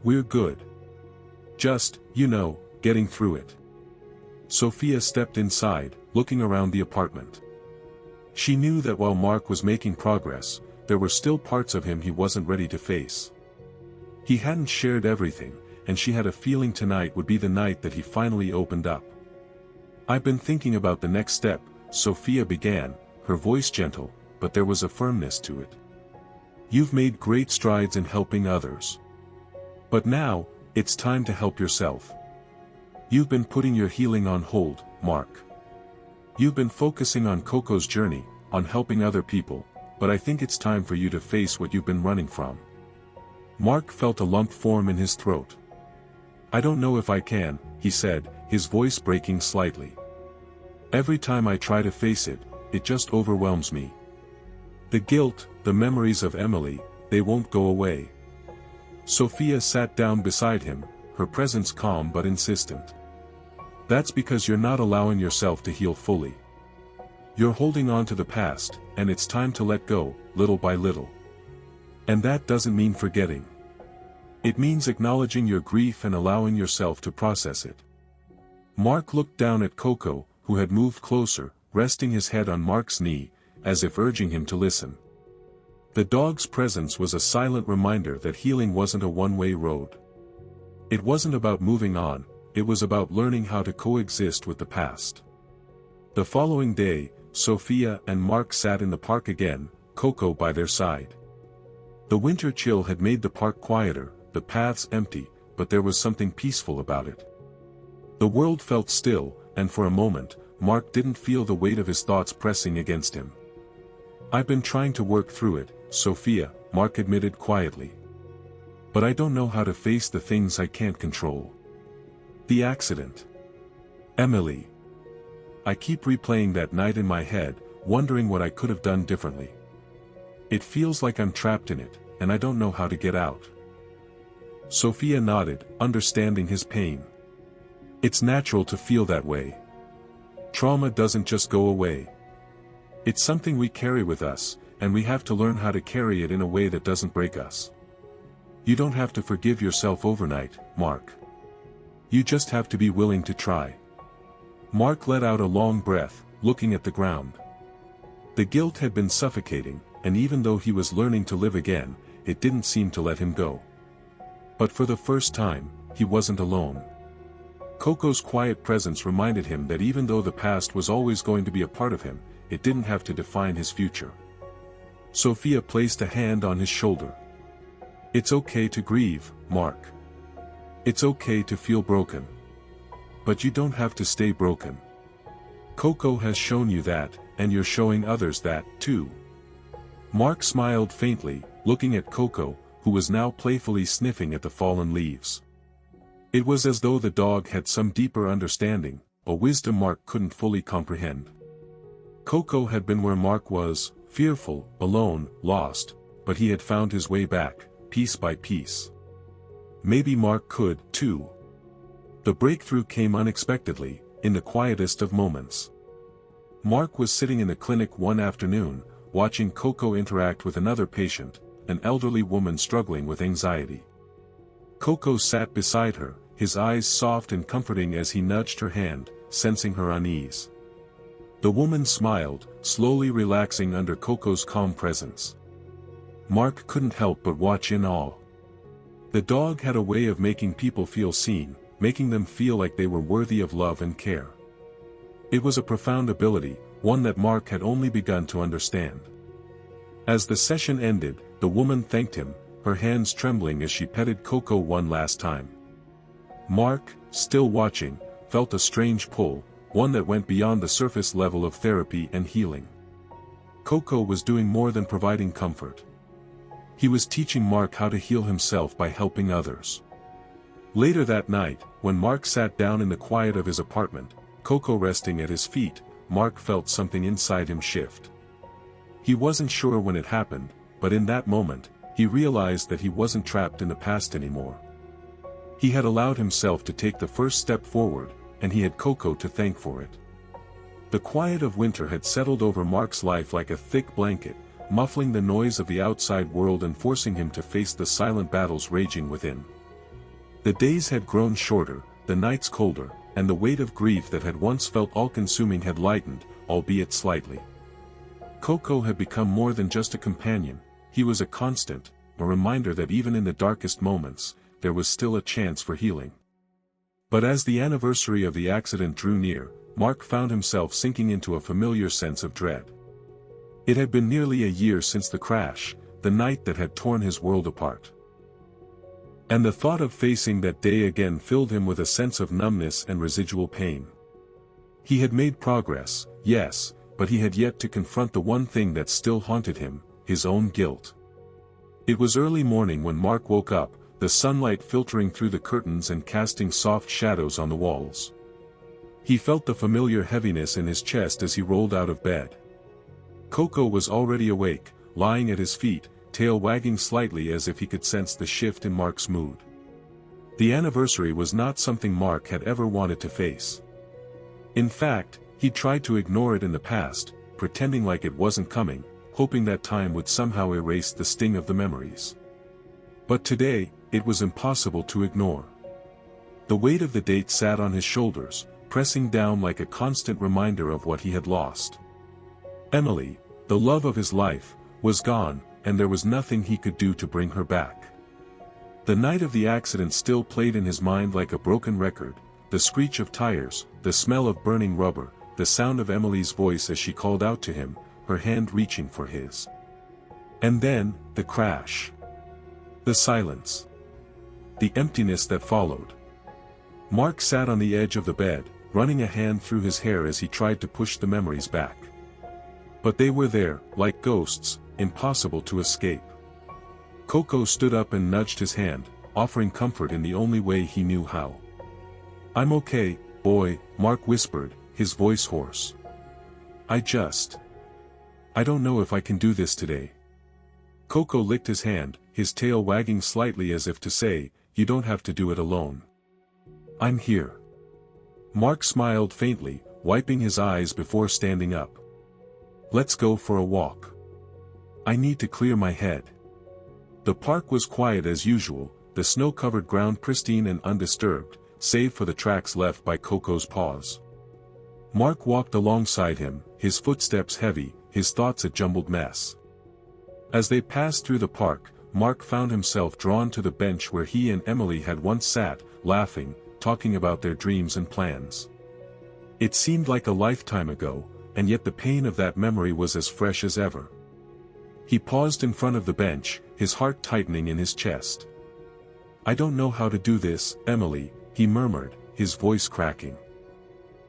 [SPEAKER 1] "We're good. Just, getting through it." Sophia stepped inside, looking around the apartment. She knew that while Mark was making progress, there were still parts of him he wasn't ready to face. He hadn't shared everything, and she had a feeling tonight would be the night that he finally opened up. "I've been thinking about the next step," Sophia began, her voice gentle, but there was a firmness to it. "You've made great strides in helping others. But now, it's time to help yourself. You've been putting your healing on hold, Mark. You've been focusing on Coco's journey, on helping other people, but I think it's time for you to face what you've been running from." Mark felt a lump form in his throat. "I don't know if I can," he said, his voice breaking slightly. "Every time I try to face it, it just overwhelms me. The guilt, the memories of Emily, they won't go away." Sophia sat down beside him, her presence calm but insistent. "That's because you're not allowing yourself to heal fully. You're holding on to the past, and it's time to let go, little by little. And that doesn't mean forgetting. It means acknowledging your grief and allowing yourself to process it." Mark looked down at Coco, who had moved closer, resting his head on Mark's knee, as if urging him to listen. The dog's presence was a silent reminder that healing wasn't a one-way road. It wasn't about moving on, it was about learning how to coexist with the past. The following day, Sophia and Mark sat in the park again, Coco by their side. The winter chill had made the park quieter, the paths empty, but there was something peaceful about it. The world felt still, and for a moment, Mark didn't feel the weight of his thoughts pressing against him. "I've been trying to work through it, Sophia," Mark admitted quietly. "But I don't know how to face the things I can't control. The accident. Emily. I keep replaying that night in my head, wondering what I could have done differently. It feels like I'm trapped in it, and I don't know how to get out." Sophia nodded, understanding his pain. "It's natural to feel that way. Trauma doesn't just go away. It's something we carry with us, and we have to learn how to carry it in a way that doesn't break us. You don't have to forgive yourself overnight, Mark. You just have to be willing to try." Mark let out a long breath, looking at the ground. The guilt had been suffocating, and even though he was learning to live again, it didn't seem to let him go. But for the first time, he wasn't alone. Coco's quiet presence reminded him that even though the past was always going to be a part of him, it didn't have to define his future. Sophia placed a hand on his shoulder. "It's okay to grieve, Mark. It's okay to feel broken. But you don't have to stay broken. Coco has shown you that, and you're showing others that, too. Mark smiled faintly, looking at Coco, who was now playfully sniffing at the fallen leaves. It was as though the dog had some deeper understanding, a wisdom Mark couldn't fully comprehend. Coco had been where Mark was, fearful, alone, lost, but he had found his way back, piece by piece. Maybe Mark could, too. The breakthrough came unexpectedly, in the quietest of moments. Mark was sitting in the clinic one afternoon, watching Coco interact with another patient, an elderly woman struggling with anxiety. Coco sat beside her, his eyes soft and comforting as he nudged her hand, sensing her unease. The woman smiled, slowly relaxing under Coco's calm presence. Mark couldn't help but watch in awe. The dog had a way of making people feel seen, making them feel like they were worthy of love and care. It was a profound ability, one that Mark had only begun to understand. As the session ended, the woman thanked him, her hands trembling as she petted Coco one last time. Mark, still watching, felt a strange pull, one that went beyond the surface level of therapy and healing. Coco was doing more than providing comfort. He was teaching Mark how to heal himself by helping others. Later that night, when Mark sat down in the quiet of his apartment, Coco resting at his feet, Mark felt something inside him shift. He wasn't sure when it happened, but in that moment, he realized that he wasn't trapped in the past anymore. He had allowed himself to take the first step forward, and he had Coco to thank for it. The quiet of winter had settled over Mark's life like a thick blanket, muffling the noise of the outside world and forcing him to face the silent battles raging within. The days had grown shorter, the nights colder, and the weight of grief that had once felt all-consuming had lightened, albeit slightly. Coco had become more than just a companion, he was a constant, a reminder that even in the darkest moments, there was still a chance for healing. But as the anniversary of the accident drew near, Mark found himself sinking into a familiar sense of dread. It had been nearly a year since the crash, the night that had torn his world apart. And the thought of facing that day again filled him with a sense of numbness and residual pain. He had made progress, yes, but he had yet to confront the one thing that still haunted him, his own guilt. It was early morning when Mark woke up, the sunlight filtering through the curtains and casting soft shadows on the walls. He felt the familiar heaviness in his chest as he rolled out of bed. Coco was already awake, lying at his feet, tail wagging slightly as if he could sense the shift in Mark's mood. The anniversary was not something Mark had ever wanted to face. In fact, he tried to ignore it in the past, pretending like it wasn't coming, hoping that time would somehow erase the sting of the memories. But today, it was impossible to ignore. The weight of the date sat on his shoulders, pressing down like a constant reminder of what he had lost. Emily, the love of his life, was gone, and there was nothing he could do to bring her back. The night of the accident still played in his mind like a broken record, the screech of tires, the smell of burning rubber, the sound of Emily's voice as she called out to him, her hand reaching for his. And then, the crash. The silence. The emptiness that followed. Mark sat on the edge of the bed, running a hand through his hair as he tried to push the memories back. But they were there, like ghosts, impossible to escape. Coco stood up and nudged his hand, offering comfort in the only way he knew how. "I'm okay, boy," Mark whispered, his voice hoarse. I don't know if I can do this today." Coco licked his hand, his tail wagging slightly as if to say, "You don't have to do it alone. I'm here." Mark smiled faintly, wiping his eyes before standing up. "Let's go for a walk. I need to clear my head." The park was quiet as usual, the snow-covered ground pristine and undisturbed, save for the tracks left by Coco's paws. Mark walked alongside him, his footsteps heavy, his thoughts a jumbled mess. As they passed through the park, Mark found himself drawn to the bench where he and Emily had once sat, laughing, talking about their dreams and plans. It seemed like a lifetime ago, and yet the pain of that memory was as fresh as ever. He paused in front of the bench, his heart tightening in his chest. "I don't know how to do this, Emily," he murmured, his voice cracking.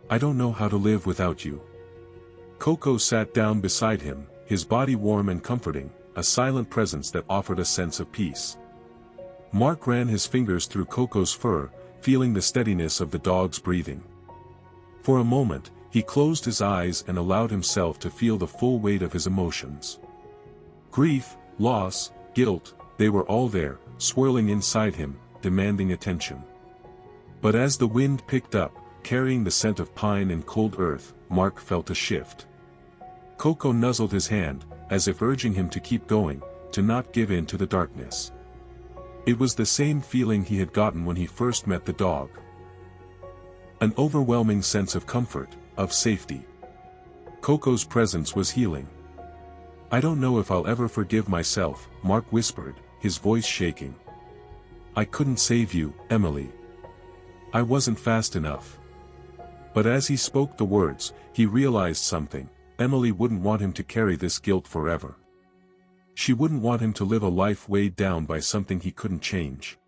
[SPEAKER 1] "I don't know how to live without you." Coco sat down beside him, his body warm and comforting, a silent presence that offered a sense of peace. Mark ran his fingers through Coco's fur, feeling the steadiness of the dog's breathing. For a moment, he closed his eyes and allowed himself to feel the full weight of his emotions. Grief, loss, guilt, they were all there, swirling inside him, demanding attention. But as the wind picked up, carrying the scent of pine and cold earth, Mark felt a shift. Coco nuzzled his hand, as if urging him to keep going, to not give in to the darkness. It was the same feeling he had gotten when he first met the dog. An overwhelming sense of comfort, of safety. Coco's presence was healing. "I don't know if I'll ever forgive myself," Mark whispered, his voice shaking. "I couldn't save you, Emily. I wasn't fast enough." But as he spoke the words, he realized something: Emily wouldn't want him to carry this guilt forever. She wouldn't want him to live a life weighed down by something he couldn't change.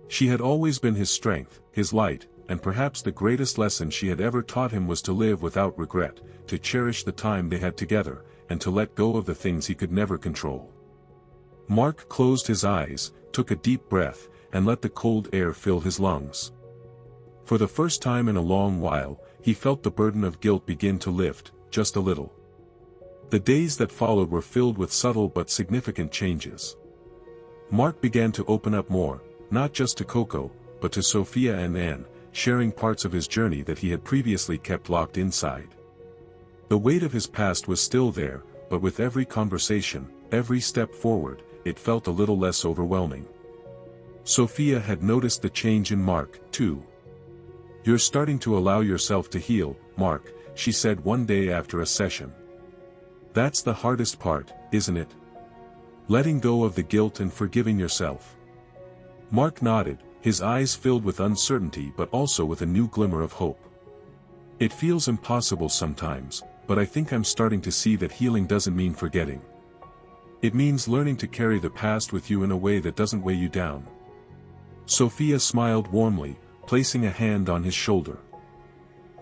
[SPEAKER 1] She had always been his strength, his light, and perhaps the greatest lesson she had ever taught him was to live without regret, to cherish the time they had together, and to let go of the things he could never control. Mark closed his eyes, took a deep breath, and let the cold air fill his lungs. For the first time in a long while, he felt the burden of guilt begin to lift, just a little. The days that followed were filled with subtle but significant changes. Mark began to open up more, not just to Coco, but to Sophia and Anne, sharing parts of his journey that he had previously kept locked inside. The weight of his past was still there, but with every conversation, every step forward, it felt a little less overwhelming. Sophia had noticed the change in Mark, too. "You're starting to allow yourself to heal, Mark," she said one day after a session. "That's the hardest part, isn't it? Letting go of the guilt and forgiving yourself." Mark nodded, his eyes filled with uncertainty but also with a new glimmer of hope. "It feels impossible sometimes, but I think I'm starting to see that healing doesn't mean forgetting. It means learning to carry the past with you in a way that doesn't weigh you down." Sophia smiled warmly, placing a hand on his shoulder.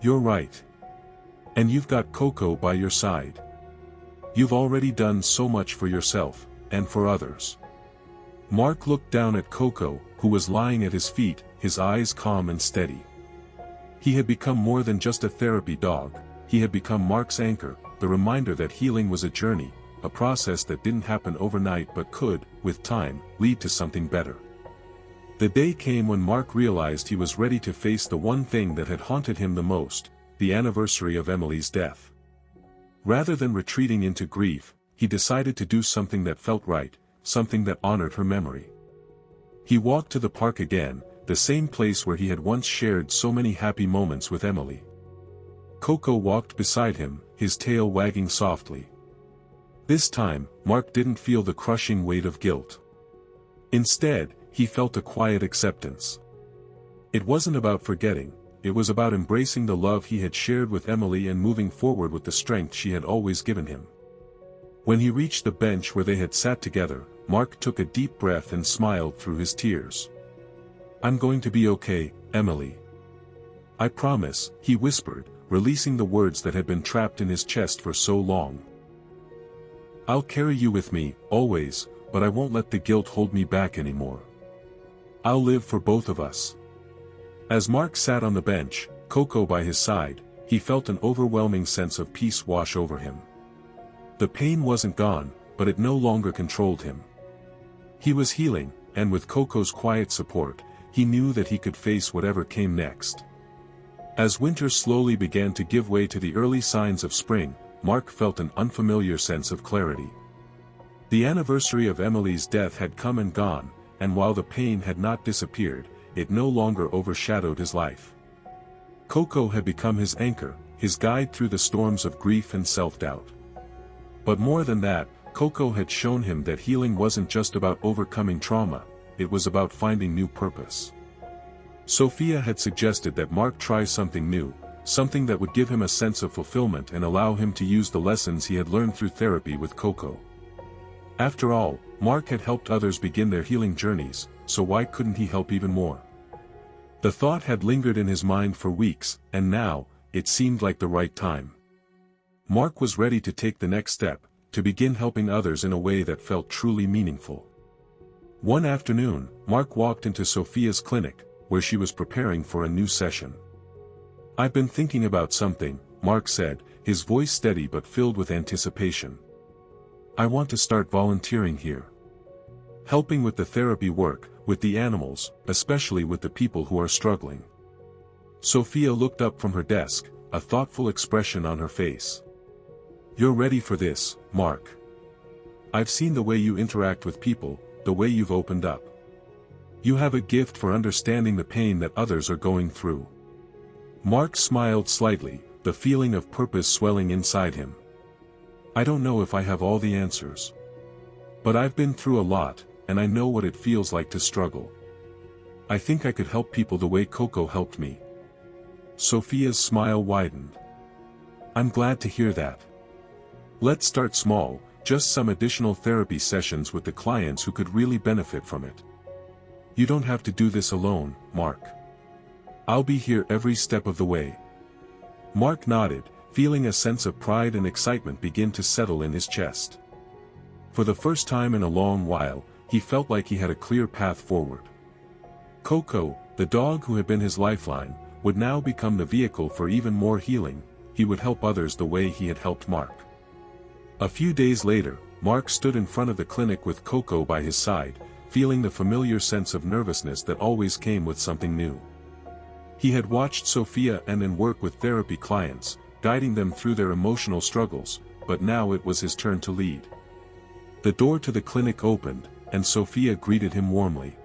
[SPEAKER 1] "You're right. And you've got Coco by your side. You've already done so much for yourself, and for others." Mark looked down at Coco, who was lying at his feet, his eyes calm and steady. He had become more than just a therapy dog, he had become Mark's anchor, the reminder that healing was a journey, a process that didn't happen overnight but could, with time, lead to something better. The day came when Mark realized he was ready to face the one thing that had haunted him the most, the anniversary of Emily's death. Rather than retreating into grief, he decided to do something that felt right, something that honored her memory. He walked to the park again, the same place where he had once shared so many happy moments with Emily. Coco walked beside him, his tail wagging softly. This time, Mark didn't feel the crushing weight of guilt. Instead, he felt a quiet acceptance. It wasn't about forgetting, it was about embracing the love he had shared with Emily and moving forward with the strength she had always given him. When he reached the bench where they had sat together, Mark took a deep breath and smiled through his tears. "I'm going to be okay, Emily. I promise," he whispered, releasing the words that had been trapped in his chest for so long. "I'll carry you with me, always, but I won't let the guilt hold me back anymore. I'll live for both of us." As Mark sat on the bench, Coco by his side, he felt an overwhelming sense of peace wash over him. The pain wasn't gone, but it no longer controlled him. He was healing, and with Coco's quiet support, he knew that he could face whatever came next. As winter slowly began to give way to the early signs of spring, Mark felt an unfamiliar sense of clarity. The anniversary of Emily's death had come and gone, and while the pain had not disappeared, it no longer overshadowed his life. Coco had become his anchor, his guide through the storms of grief and self-doubt. But more than that, Coco had shown him that healing wasn't just about overcoming trauma, it was about finding new purpose. Sophia had suggested that Mark try something new, something that would give him a sense of fulfillment and allow him to use the lessons he had learned through therapy with Coco. After all, Mark had helped others begin their healing journeys, so why couldn't he help even more? The thought had lingered in his mind for weeks, and now, it seemed like the right time. Mark was ready to take the next step, to begin helping others in a way that felt truly meaningful. One afternoon, Mark walked into Sophia's clinic, where she was preparing for a new session. "I've been thinking about something," Mark said, his voice steady but filled with anticipation. "I want to start volunteering here. Helping with the therapy work, with the animals, especially with the people who are struggling." Sophia looked up from her desk, a thoughtful expression on her face. "You're ready for this, Mark. I've seen the way you interact with people, the way you've opened up. You have a gift for understanding the pain that others are going through." Mark smiled slightly, the feeling of purpose swelling inside him. "I don't know if I have all the answers. But I've been through a lot, and I know what it feels like to struggle. I think I could help people the way Coco helped me." Sophia's smile widened. "I'm glad to hear that. Let's start small, just some additional therapy sessions with the clients who could really benefit from it. You don't have to do this alone, Mark. I'll be here every step of the way." Mark nodded, feeling a sense of pride and excitement begin to settle in his chest. For the first time in a long while, he felt like he had a clear path forward. Coco, the dog who had been his lifeline, would now become the vehicle for even more healing. He would help others the way he had helped Mark. A few days later, Mark stood in front of the clinic with Coco by his side, feeling the familiar sense of nervousness that always came with something new. He had watched Sophia and then work with therapy clients, guiding them through their emotional struggles, but now it was his turn to lead. The door to the clinic opened, and Sophia greeted him warmly.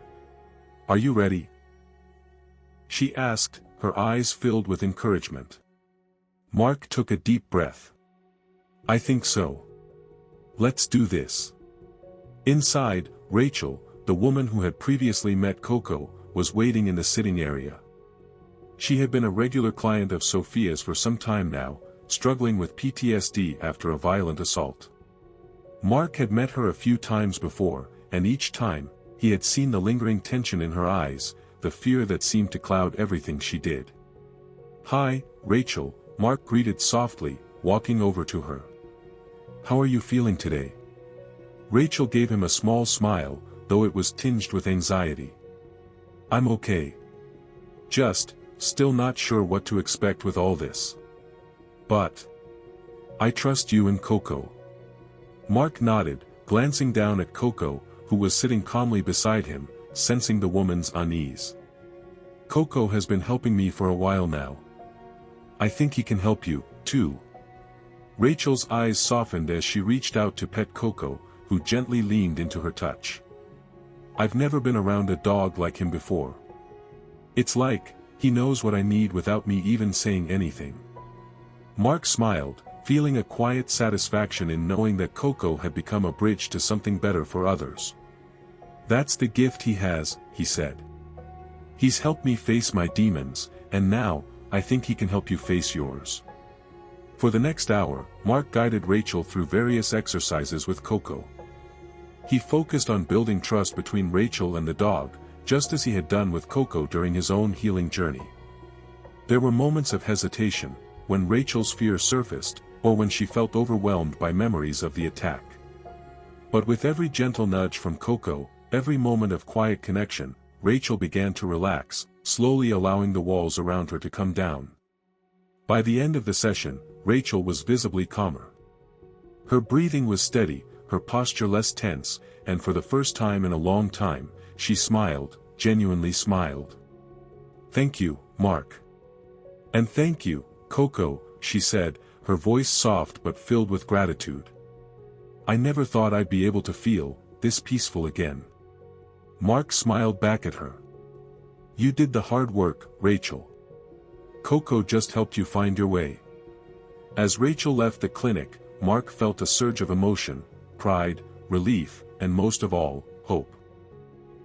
[SPEAKER 1] "Are you ready?" she asked, her eyes filled with encouragement. Mark took a deep breath. "I think so. Let's do this." Inside, Rachel, the woman who had previously met Coco, was waiting in the sitting area. She had been a regular client of Sophia's for some time now, struggling with PTSD after a violent assault. Mark had met her a few times before, and each time, he had seen the lingering tension in her eyes, the fear that seemed to cloud everything she did. "Hi, Rachel," Mark greeted softly, walking over to her. "How are you feeling today?" Rachel gave him a small smile, though it was tinged with anxiety. "I'm okay. Still not sure what to expect with all this. But I trust you and Coco." Mark nodded, glancing down at Coco, who was sitting calmly beside him, sensing the woman's unease. "Coco has been helping me for a while now. I think he can help you, too." Rachel's eyes softened as she reached out to pet Coco, who gently leaned into her touch. "I've never been around a dog like him before. It's like, he knows what I need without me even saying anything." Mark smiled, feeling a quiet satisfaction in knowing that Coco had become a bridge to something better for others. "That's the gift he has," he said. "He's helped me face my demons, and now, I think he can help you face yours." For the next hour, Mark guided Rachel through various exercises with Coco. He focused on building trust between Rachel and the dog, just as he had done with Coco during his own healing journey. There were moments of hesitation, when Rachel's fear surfaced, or when she felt overwhelmed by memories of the attack. But with every gentle nudge from Coco, every moment of quiet connection, Rachel began to relax, slowly allowing the walls around her to come down. By the end of the session, Rachel was visibly calmer. Her breathing was steady, her posture less tense, and for the first time in a long time, she smiled, genuinely smiled. "Thank you, Mark. And thank you, Coco," she said, her voice soft but filled with gratitude. "I never thought I'd be able to feel this peaceful again." Mark smiled back at her. "You did the hard work, Rachel. Coco just helped you find your way." As Rachel left the clinic, Mark felt a surge of emotion, pride, relief, and most of all, hope.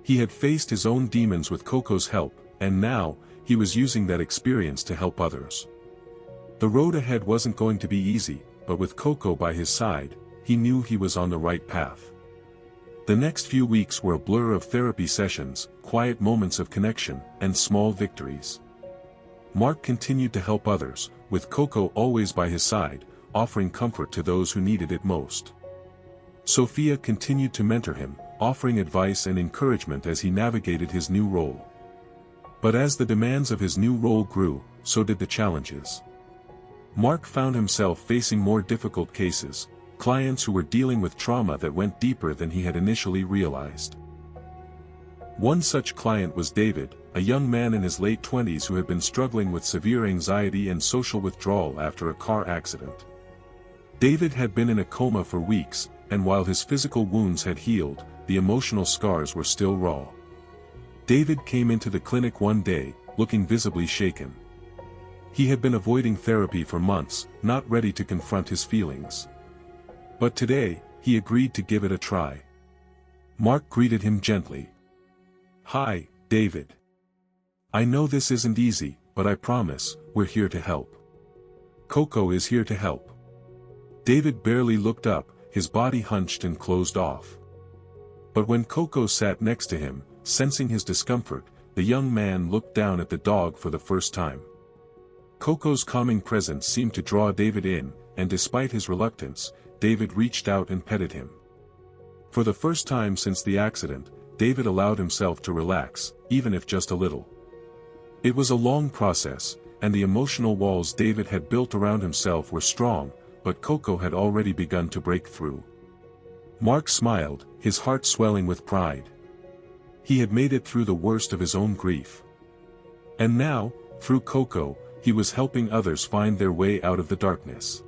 [SPEAKER 1] He had faced his own demons with Coco's help, and now, he was using that experience to help others. The road ahead wasn't going to be easy, but with Coco by his side, he knew he was on the right path. The next few weeks were a blur of therapy sessions, quiet moments of connection, and small victories. Mark continued to help others, with Coco always by his side, offering comfort to those who needed it most. Sophia continued to mentor him, offering advice and encouragement as he navigated his new role. But as the demands of his new role grew, so did the challenges. Mark found himself facing more difficult cases, clients who were dealing with trauma that went deeper than he had initially realized. One such client was David, a young man in his late 20s who had been struggling with severe anxiety and social withdrawal after a car accident. David had been in a coma for weeks, and while his physical wounds had healed, the emotional scars were still raw. David came into the clinic one day, looking visibly shaken. He had been avoiding therapy for months, not ready to confront his feelings. But today, he agreed to give it a try. Mark greeted him gently. "Hi, David. I know this isn't easy, but I promise, we're here to help. Coco is here to help." David barely looked up, his body hunched and closed off. But when Coco sat next to him, sensing his discomfort, the young man looked down at the dog for the first time. Coco's calming presence seemed to draw David in, and despite his reluctance, David reached out and petted him. For the first time since the accident, David allowed himself to relax, even if just a little. It was a long process, and the emotional walls David had built around himself were strong, but Coco had already begun to break through. Mark smiled, his heart swelling with pride. He had made it through the worst of his own grief. And now, through Coco, he was helping others find their way out of the darkness.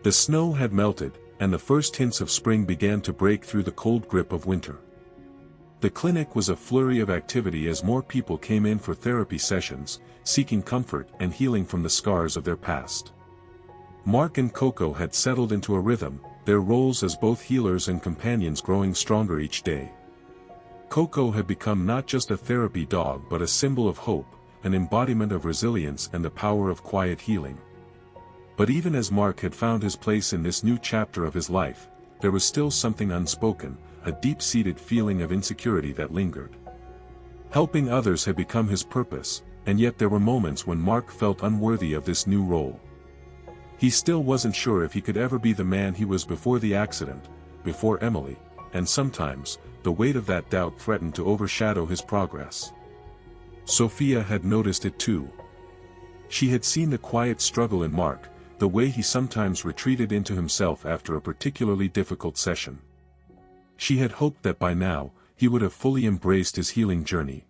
[SPEAKER 1] The snow had melted, and the first hints of spring began to break through the cold grip of winter. The clinic was a flurry of activity as more people came in for therapy sessions, seeking comfort and healing from the scars of their past. Mark and Coco had settled into a rhythm, their roles as both healers and companions growing stronger each day. Coco had become not just a therapy dog but a symbol of hope, an embodiment of resilience and the power of quiet healing. But even as Mark had found his place in this new chapter of his life, there was still something unspoken, a deep-seated feeling of insecurity that lingered. Helping others had become his purpose, and yet there were moments when Mark felt unworthy of this new role. He still wasn't sure if he could ever be the man he was before the accident, before Emily, and sometimes, the weight of that doubt threatened to overshadow his progress. Sophia had noticed it too. She had seen the quiet struggle in Mark, the way he sometimes retreated into himself after a particularly difficult session. She had hoped that by now, he would have fully embraced his healing journey.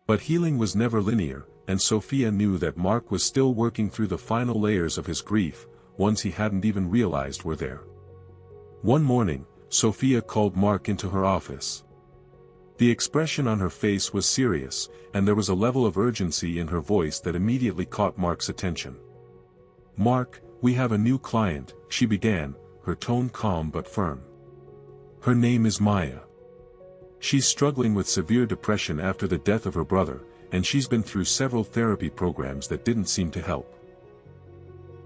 [SPEAKER 1] But healing was never linear, and Sophia knew that Mark was still working through the final layers of his grief, ones he hadn't even realized were there. One morning, Sophia called Mark into her office. The expression on her face was serious, and there was a level of urgency in her voice that immediately caught Mark's attention. "Mark, we have a new client," she began, her tone calm but firm. "Her name is Maya. She's struggling with severe depression after the death of her brother, and she's been through several therapy programs that didn't seem to help.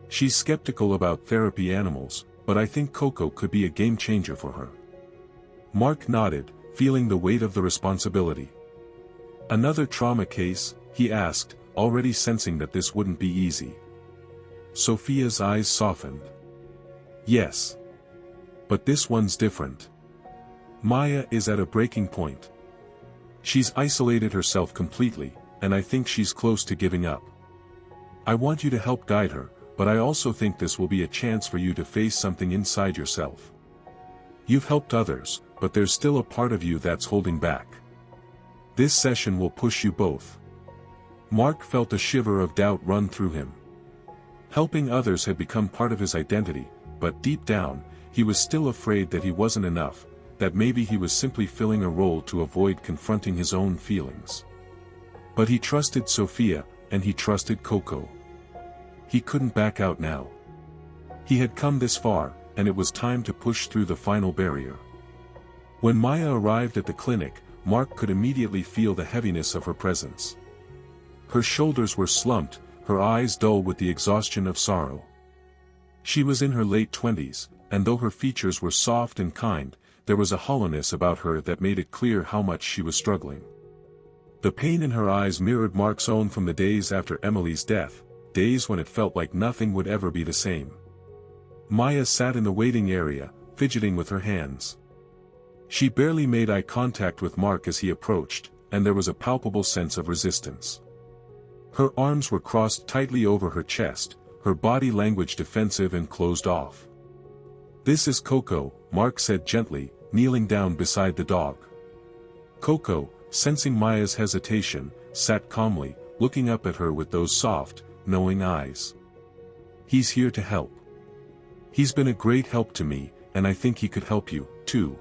[SPEAKER 1] She's skeptical about therapy animals, but I think Coco could be a game changer for her." Mark nodded, feeling the weight of the responsibility. "Another trauma case?" he asked, already sensing that this wouldn't be easy. Sophia's eyes softened. "Yes. But this one's different. Maya is at a breaking point. She's isolated herself completely, and I think she's close to giving up. I want you to help guide her, but I also think this will be a chance for you to face something inside yourself. You've helped others, but there's still a part of you that's holding back. This session will push you both." Mark felt a shiver of doubt run through him. Helping others had become part of his identity, but deep down, he was still afraid that he wasn't enough, that maybe he was simply filling a role to avoid confronting his own feelings. But he trusted Sophia, and he trusted Coco. He couldn't back out now. He had come this far, and it was time to push through the final barrier. When Maya arrived at the clinic, Mark could immediately feel the heaviness of her presence. Her shoulders were slumped, her eyes dull with the exhaustion of sorrow. She was in her late 20s, and though her features were soft and kind, there was a hollowness about her that made it clear how much she was struggling. The pain in her eyes mirrored Mark's own from the days after Emily's death, days when it felt like nothing would ever be the same. Maya sat in the waiting area, fidgeting with her hands. She barely made eye contact with Mark as he approached, and there was a palpable sense of resistance. Her arms were crossed tightly over her chest, her body language defensive and closed off. "This is Coco," Mark said gently, kneeling down beside the dog. Coco, sensing Maya's hesitation, sat calmly, looking up at her with those soft, knowing eyes. "He's here to help. He's been a great help to me, and I think he could help you, too."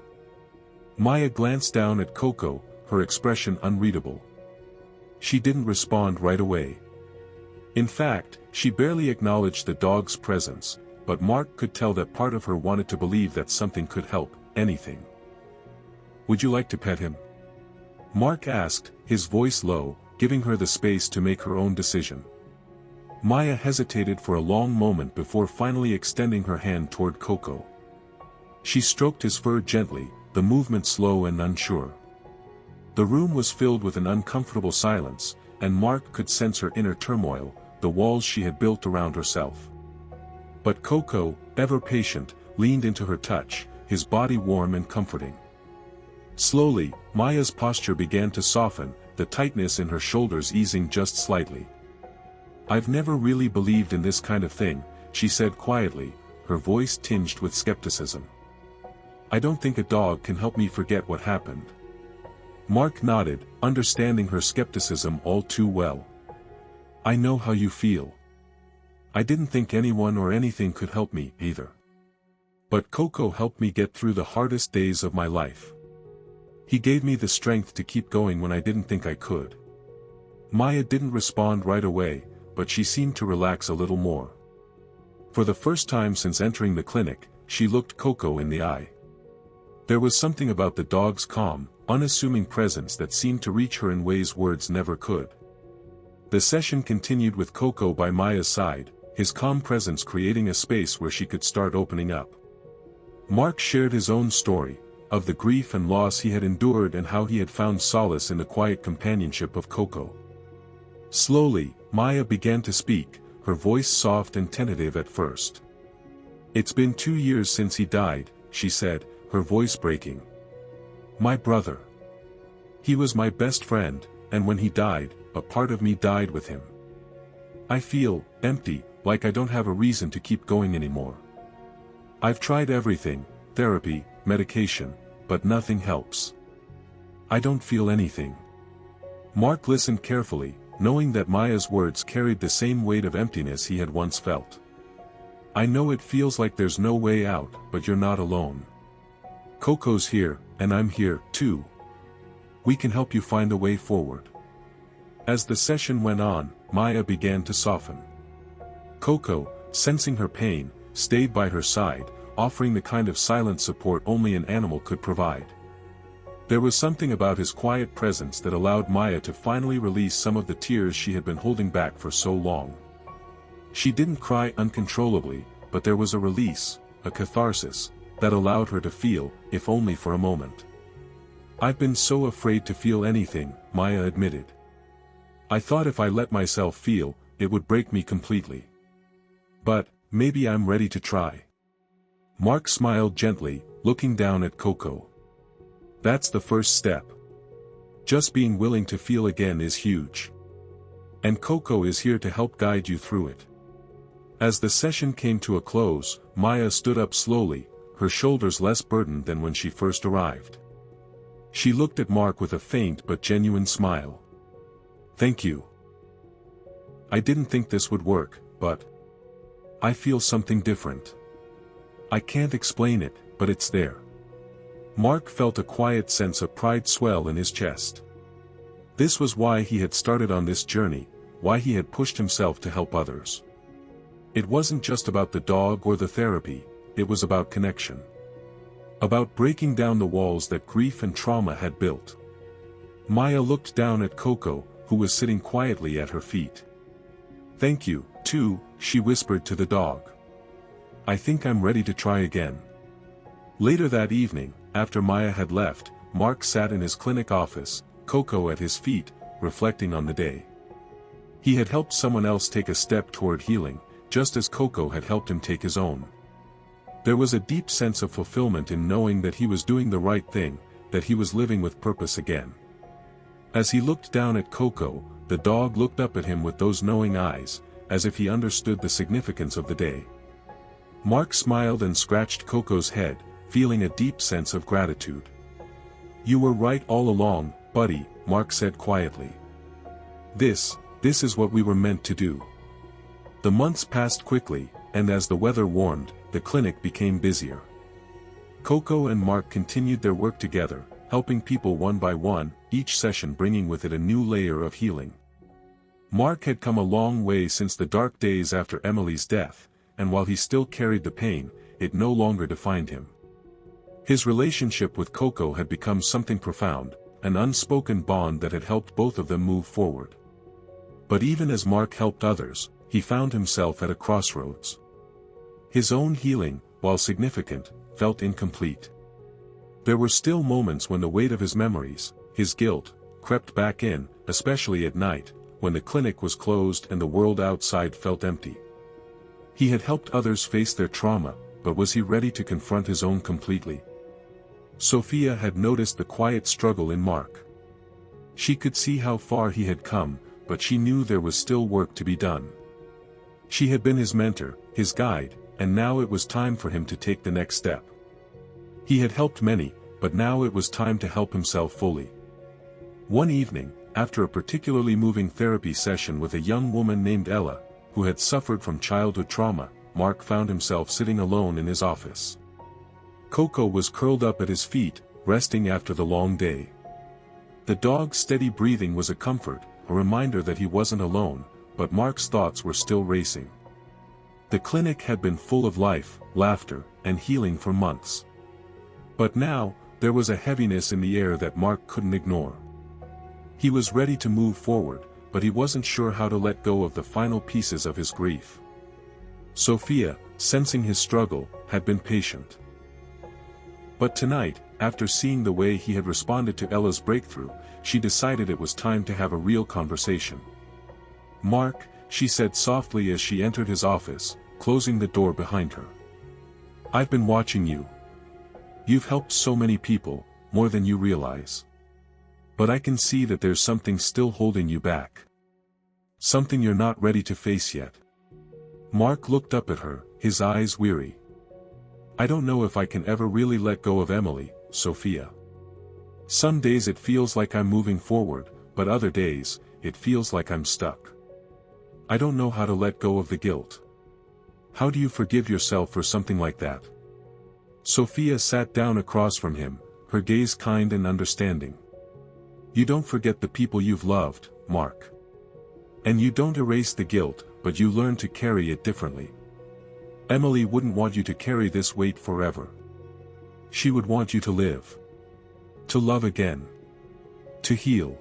[SPEAKER 1] Maya glanced down at Coco, her expression unreadable. She didn't respond right away. In fact, she barely acknowledged the dog's presence, but Mark could tell that part of her wanted to believe that something could help, anything. "Would you like to pet him?" Mark asked, his voice low, giving her the space to make her own decision. Maya hesitated for a long moment before finally extending her hand toward Coco. She stroked his fur gently, the movement slow and unsure. The room was filled with an uncomfortable silence, and Mark could sense her inner turmoil, the walls she had built around herself. But Coco, ever patient, leaned into her touch, his body warm and comforting. Slowly, Maya's posture began to soften, the tightness in her shoulders easing just slightly. "I've never really believed in this kind of thing," she said quietly, her voice tinged with skepticism. "I don't think a dog can help me forget what happened." Mark nodded, understanding her skepticism all too well. "I know how you feel. I didn't think anyone or anything could help me, either. But Coco helped me get through the hardest days of my life. He gave me the strength to keep going when I didn't think I could." Maya didn't respond right away, but she seemed to relax a little more. For the first time since entering the clinic, she looked Coco in the eye. There was something about the dog's calm, unassuming presence that seemed to reach her in ways words never could. The session continued with Coco by Maya's side, his calm presence creating a space where she could start opening up. Mark shared his own story, of the grief and loss he had endured and how he had found solace in the quiet companionship of Coco. Slowly, Maya began to speak, her voice soft and tentative at first. "It's been 2 years since he died," she said, her voice breaking. "My brother. He was my best friend, and when he died, a part of me died with him. I feel empty, like I don't have a reason to keep going anymore. I've tried everything, therapy, medication, but nothing helps. I don't feel anything." Mark listened carefully, knowing that Maya's words carried the same weight of emptiness he had once felt. "I know it feels like there's no way out, but you're not alone. Coco's here, and I'm here, too. We can help you find a way forward." As the session went on, Maya began to soften. Coco, sensing her pain, stayed by her side, offering the kind of silent support only an animal could provide. There was something about his quiet presence that allowed Maya to finally release some of the tears she had been holding back for so long. She didn't cry uncontrollably, but there was a release, a catharsis, that allowed her to feel, if only for a moment. "I've been so afraid to feel anything," Maya admitted. "I thought if I let myself feel, it would break me completely. But, maybe I'm ready to try." Mark smiled gently, looking down at Coco. "That's the first step. Just being willing to feel again is huge. And Coco is here to help guide you through it." As the session came to a close, Maya stood up slowly, her shoulders less burdened than when she first arrived. She looked at Mark with a faint but genuine smile. "Thank you. I didn't think this would work, but I feel something different. I can't explain it, but it's there." Mark felt a quiet sense of pride swell in his chest. This was why he had started on this journey, why he had pushed himself to help others. It wasn't just about the dog or the therapy, it was about connection. About breaking down the walls that grief and trauma had built. Maya looked down at Coco, who was sitting quietly at her feet. "Thank you, too," she whispered to the dog. "I think I'm ready to try again." Later that evening, after Maya had left, Mark sat in his clinic office, Coco at his feet, reflecting on the day. He had helped someone else take a step toward healing, just as Coco had helped him take his own. There was a deep sense of fulfillment in knowing that he was doing the right thing, that he was living with purpose again. As he looked down at Coco, the dog looked up at him with those knowing eyes, as if he understood the significance of the day. Mark smiled and scratched Coco's head, feeling a deep sense of gratitude. "You were right all along, buddy," Mark said quietly. This is what we were meant to do." The months passed quickly, and as the weather warmed, the clinic became busier. Coco and Mark continued their work together, helping people one by one, each session bringing with it a new layer of healing. Mark had come a long way since the dark days after Emily's death, and while he still carried the pain, it no longer defined him. His relationship with Coco had become something profound, an unspoken bond that had helped both of them move forward. But even as Mark helped others, he found himself at a crossroads. His own healing, while significant, felt incomplete. There were still moments when the weight of his memories, his guilt, crept back in, especially at night, when the clinic was closed and the world outside felt empty. He had helped others face their trauma, but was he ready to confront his own completely? Sophia had noticed the quiet struggle in Mark. She could see how far he had come, but she knew there was still work to be done. She had been his mentor, his guide, and now it was time for him to take the next step. He had helped many, but now it was time to help himself fully. One evening, after a particularly moving therapy session with a young woman named Ella, who had suffered from childhood trauma, Mark found himself sitting alone in his office. Coco was curled up at his feet, resting after the long day. The dog's steady breathing was a comfort, a reminder that he wasn't alone, but Mark's thoughts were still racing. The clinic had been full of life, laughter, and healing for months. But now, there was a heaviness in the air that Mark couldn't ignore. He was ready to move forward, but he wasn't sure how to let go of the final pieces of his grief. Sophia, sensing his struggle, had been patient. But tonight, after seeing the way he had responded to Ella's breakthrough, she decided it was time to have a real conversation. "Mark," she said softly as she entered his office, closing the door behind her. "I've been watching you. You've helped so many people, more than you realize. But I can see that there's something still holding you back. Something you're not ready to face yet." Mark looked up at her, his eyes weary. "I don't know if I can ever really let go of Emily, Sophia. Some days it feels like I'm moving forward, but other days, it feels like I'm stuck. I don't know how to let go of the guilt. How do you forgive yourself for something like that?" Sophia sat down across from him, her gaze kind and understanding. "You don't forget the people you've loved, Mark. And you don't erase the guilt, but you learn to carry it differently. Emily wouldn't want you to carry this weight forever. She would want you to live. To love again. To heal."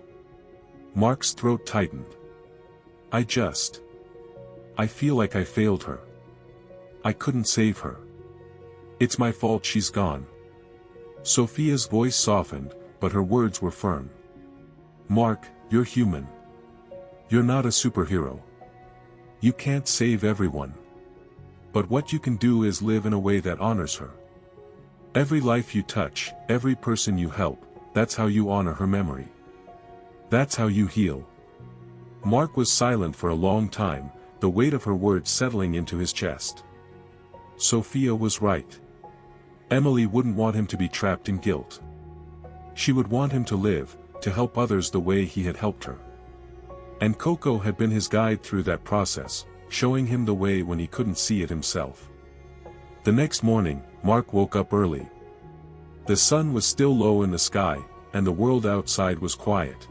[SPEAKER 1] Mark's throat tightened. I feel like I failed her. I couldn't save her. It's my fault she's gone." Sophia's voice softened, but her words were firm. "Mark, you're human. You're not a superhero. You can't save everyone. But what you can do is live in a way that honors her. Every life you touch, every person you help, that's how you honor her memory. That's how you heal." Mark was silent for a long time, the weight of her words settling into his chest. Sophia was right. Emily wouldn't want him to be trapped in guilt. She would want him to live, to help others the way he had helped her. And Coco had been his guide through that process, showing him the way when he couldn't see it himself. The next morning, Mark woke up early. The sun was still low in the sky, and the world outside was quiet.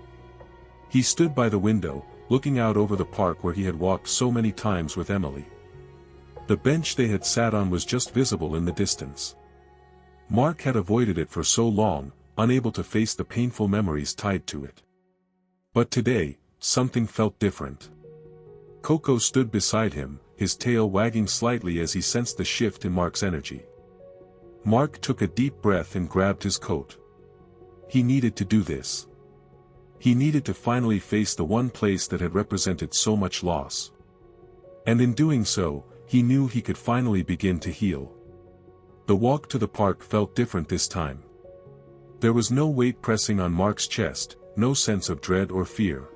[SPEAKER 1] He stood by the window, looking out over the park where he had walked so many times with Emily. The bench they had sat on was just visible in the distance. Mark had avoided it for so long, unable to face the painful memories tied to it. But today, something felt different. Coco stood beside him, his tail wagging slightly as he sensed the shift in Mark's energy. Mark took a deep breath and grabbed his coat. He needed to do this. He needed to finally face the one place that had represented so much loss. And in doing so, he knew he could finally begin to heal. The walk to the park felt different this time. There was no weight pressing on Mark's chest, no sense of dread or fear.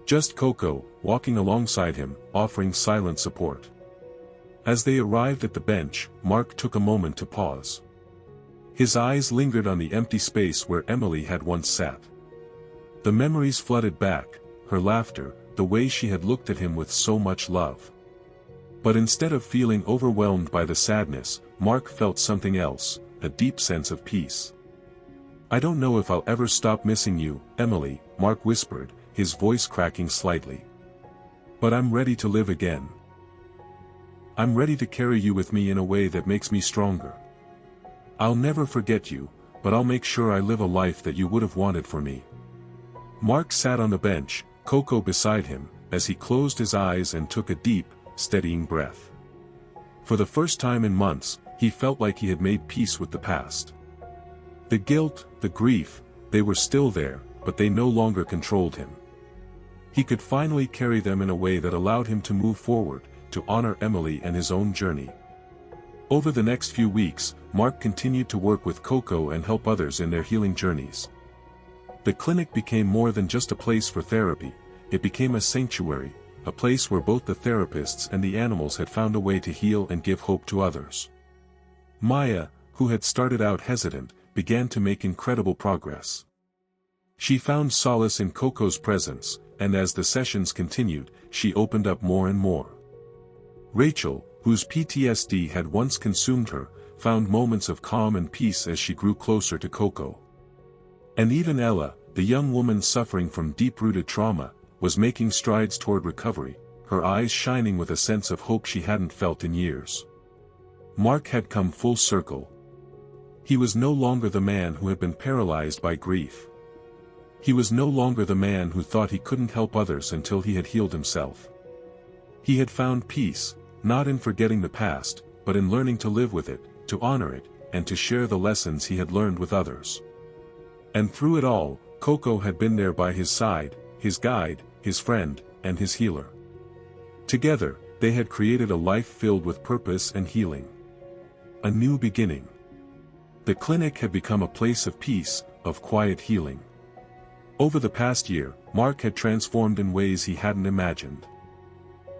[SPEAKER 1] Just Coco, walking alongside him, offering silent support. As they arrived at the bench, Mark took a moment to pause. His eyes lingered on the empty space where Emily had once sat. The memories flooded back, her laughter, the way she had looked at him with so much love. But instead of feeling overwhelmed by the sadness, Mark felt something else, a deep sense of peace. "I don't know if I'll ever stop missing you, Emily," Mark whispered, his voice cracking slightly. "But I'm ready to live again. I'm ready to carry you with me in a way that makes me stronger. I'll never forget you, but I'll make sure I live a life that you would have wanted for me." Mark sat on the bench, Coco beside him, as he closed his eyes and took a deep, steadying breath. For the first time in months, he felt like he had made peace with the past. The guilt, the grief, they were still there, but they no longer controlled him. He could finally carry them in a way that allowed him to move forward, to honor Emily and his own journey. Over the next few weeks, Mark continued to work with Coco and help others in their healing journeys. The clinic became more than just a place for therapy, it became a sanctuary, a place where both the therapists and the animals had found a way to heal and give hope to others. Maya, who had started out hesitant, began to make incredible progress. She found solace in Coco's presence, and as the sessions continued, she opened up more and more. Rachel, whose PTSD had once consumed her, found moments of calm and peace as she grew closer to Coco. And even Ella, the young woman suffering from deep-rooted trauma, was making strides toward recovery, her eyes shining with a sense of hope she hadn't felt in years. Mark had come full circle. He was no longer the man who had been paralyzed by grief. He was no longer the man who thought he couldn't help others until he had healed himself. He had found peace, not in forgetting the past, but in learning to live with it, to honor it, and to share the lessons he had learned with others. And through it all, Coco had been there by his side, his guide, his friend, and his healer. Together, they had created a life filled with purpose and healing. A new beginning. The clinic had become a place of peace, of quiet healing. Over the past year, Mark had transformed in ways he hadn't imagined.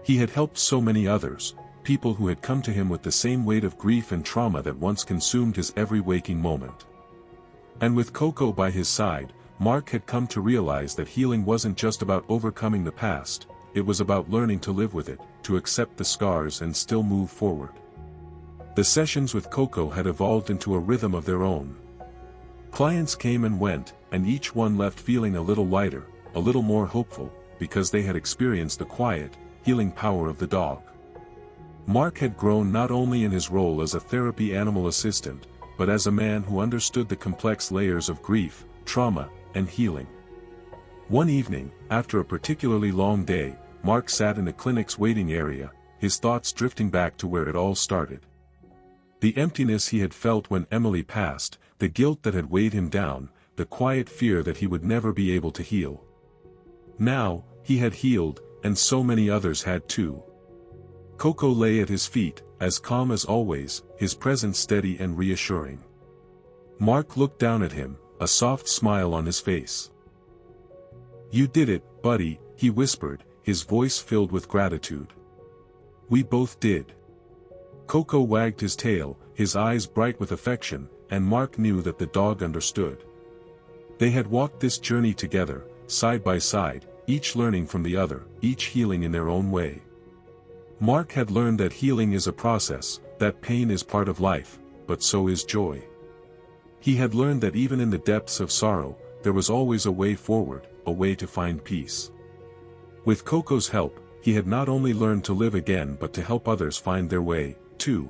[SPEAKER 1] He had helped so many others, people who had come to him with the same weight of grief and trauma that once consumed his every waking moment. And with Coco by his side, Mark had come to realize that healing wasn't just about overcoming the past, it was about learning to live with it, to accept the scars and still move forward. The sessions with Coco had evolved into a rhythm of their own. Clients came and went, and each one left feeling a little lighter, a little more hopeful, because they had experienced the quiet, healing power of the dog. Mark had grown not only in his role as a therapy animal assistant, but as a man who understood the complex layers of grief, trauma, and healing. One evening, after a particularly long day, Mark sat in the clinic's waiting area, his thoughts drifting back to where it all started. The emptiness he had felt when Emily passed, the guilt that had weighed him down, the quiet fear that he would never be able to heal. Now, he had healed, and so many others had too. Coco lay at his feet, as calm as always, his presence steady and reassuring. Mark looked down at him, a soft smile on his face. "You did it, buddy," he whispered, his voice filled with gratitude. "We both did." Coco wagged his tail, his eyes bright with affection, and Mark knew that the dog understood. They had walked this journey together, side by side, each learning from the other, each healing in their own way. Mark had learned that healing is a process, that pain is part of life, but so is joy. He had learned that even in the depths of sorrow, there was always a way forward, a way to find peace. With Coco's help, he had not only learned to live again but to help others find their way, too.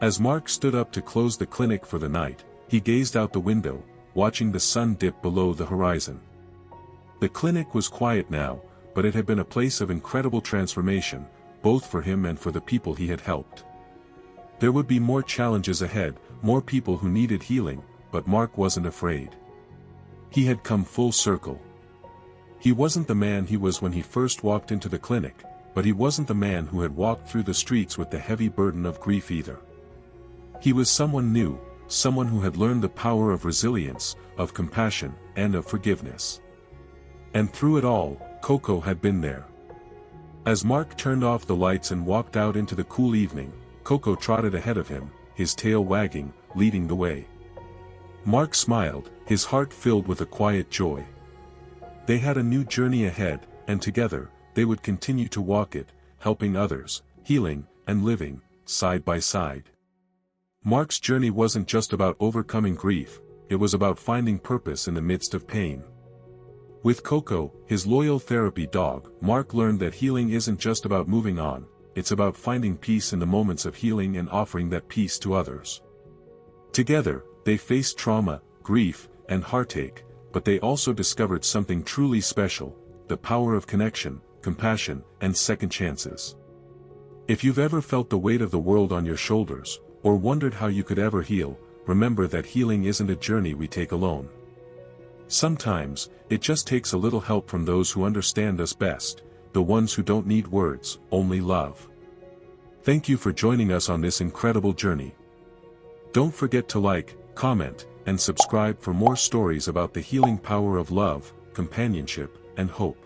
[SPEAKER 1] As Mark stood up to close the clinic for the night, he gazed out the window, watching the sun dip below the horizon. The clinic was quiet now, but it had been a place of incredible transformation, both for him and for the people he had helped. There would be more challenges ahead, more people who needed healing, but Mark wasn't afraid. He had come full circle. He wasn't the man he was when he first walked into the clinic, but he wasn't the man who had walked through the streets with the heavy burden of grief either. He was someone new, someone who had learned the power of resilience, of compassion, and of forgiveness. And through it all, Coco had been there. As Mark turned off the lights and walked out into the cool evening, Coco trotted ahead of him, his tail wagging, leading the way. Mark smiled, his heart filled with a quiet joy. They had a new journey ahead, and together, they would continue to walk it, helping others, healing, and living, side by side. Mark's journey wasn't just about overcoming grief, it was about finding purpose in the midst of pain. With Coco, his loyal therapy dog, Mark learned that healing isn't just about moving on, it's about finding peace in the moments of healing and offering that peace to others. Together, they faced trauma, grief, and heartache, but they also discovered something truly special, the power of connection, compassion, and second chances. If you've ever felt the weight of the world on your shoulders, or wondered how you could ever heal, remember that healing isn't a journey we take alone. Sometimes, it just takes a little help from those who understand us best, the ones who don't need words, only love. Thank you for joining us on this incredible journey. Don't forget to like, comment, and subscribe for more stories about the healing power of love, companionship, and hope.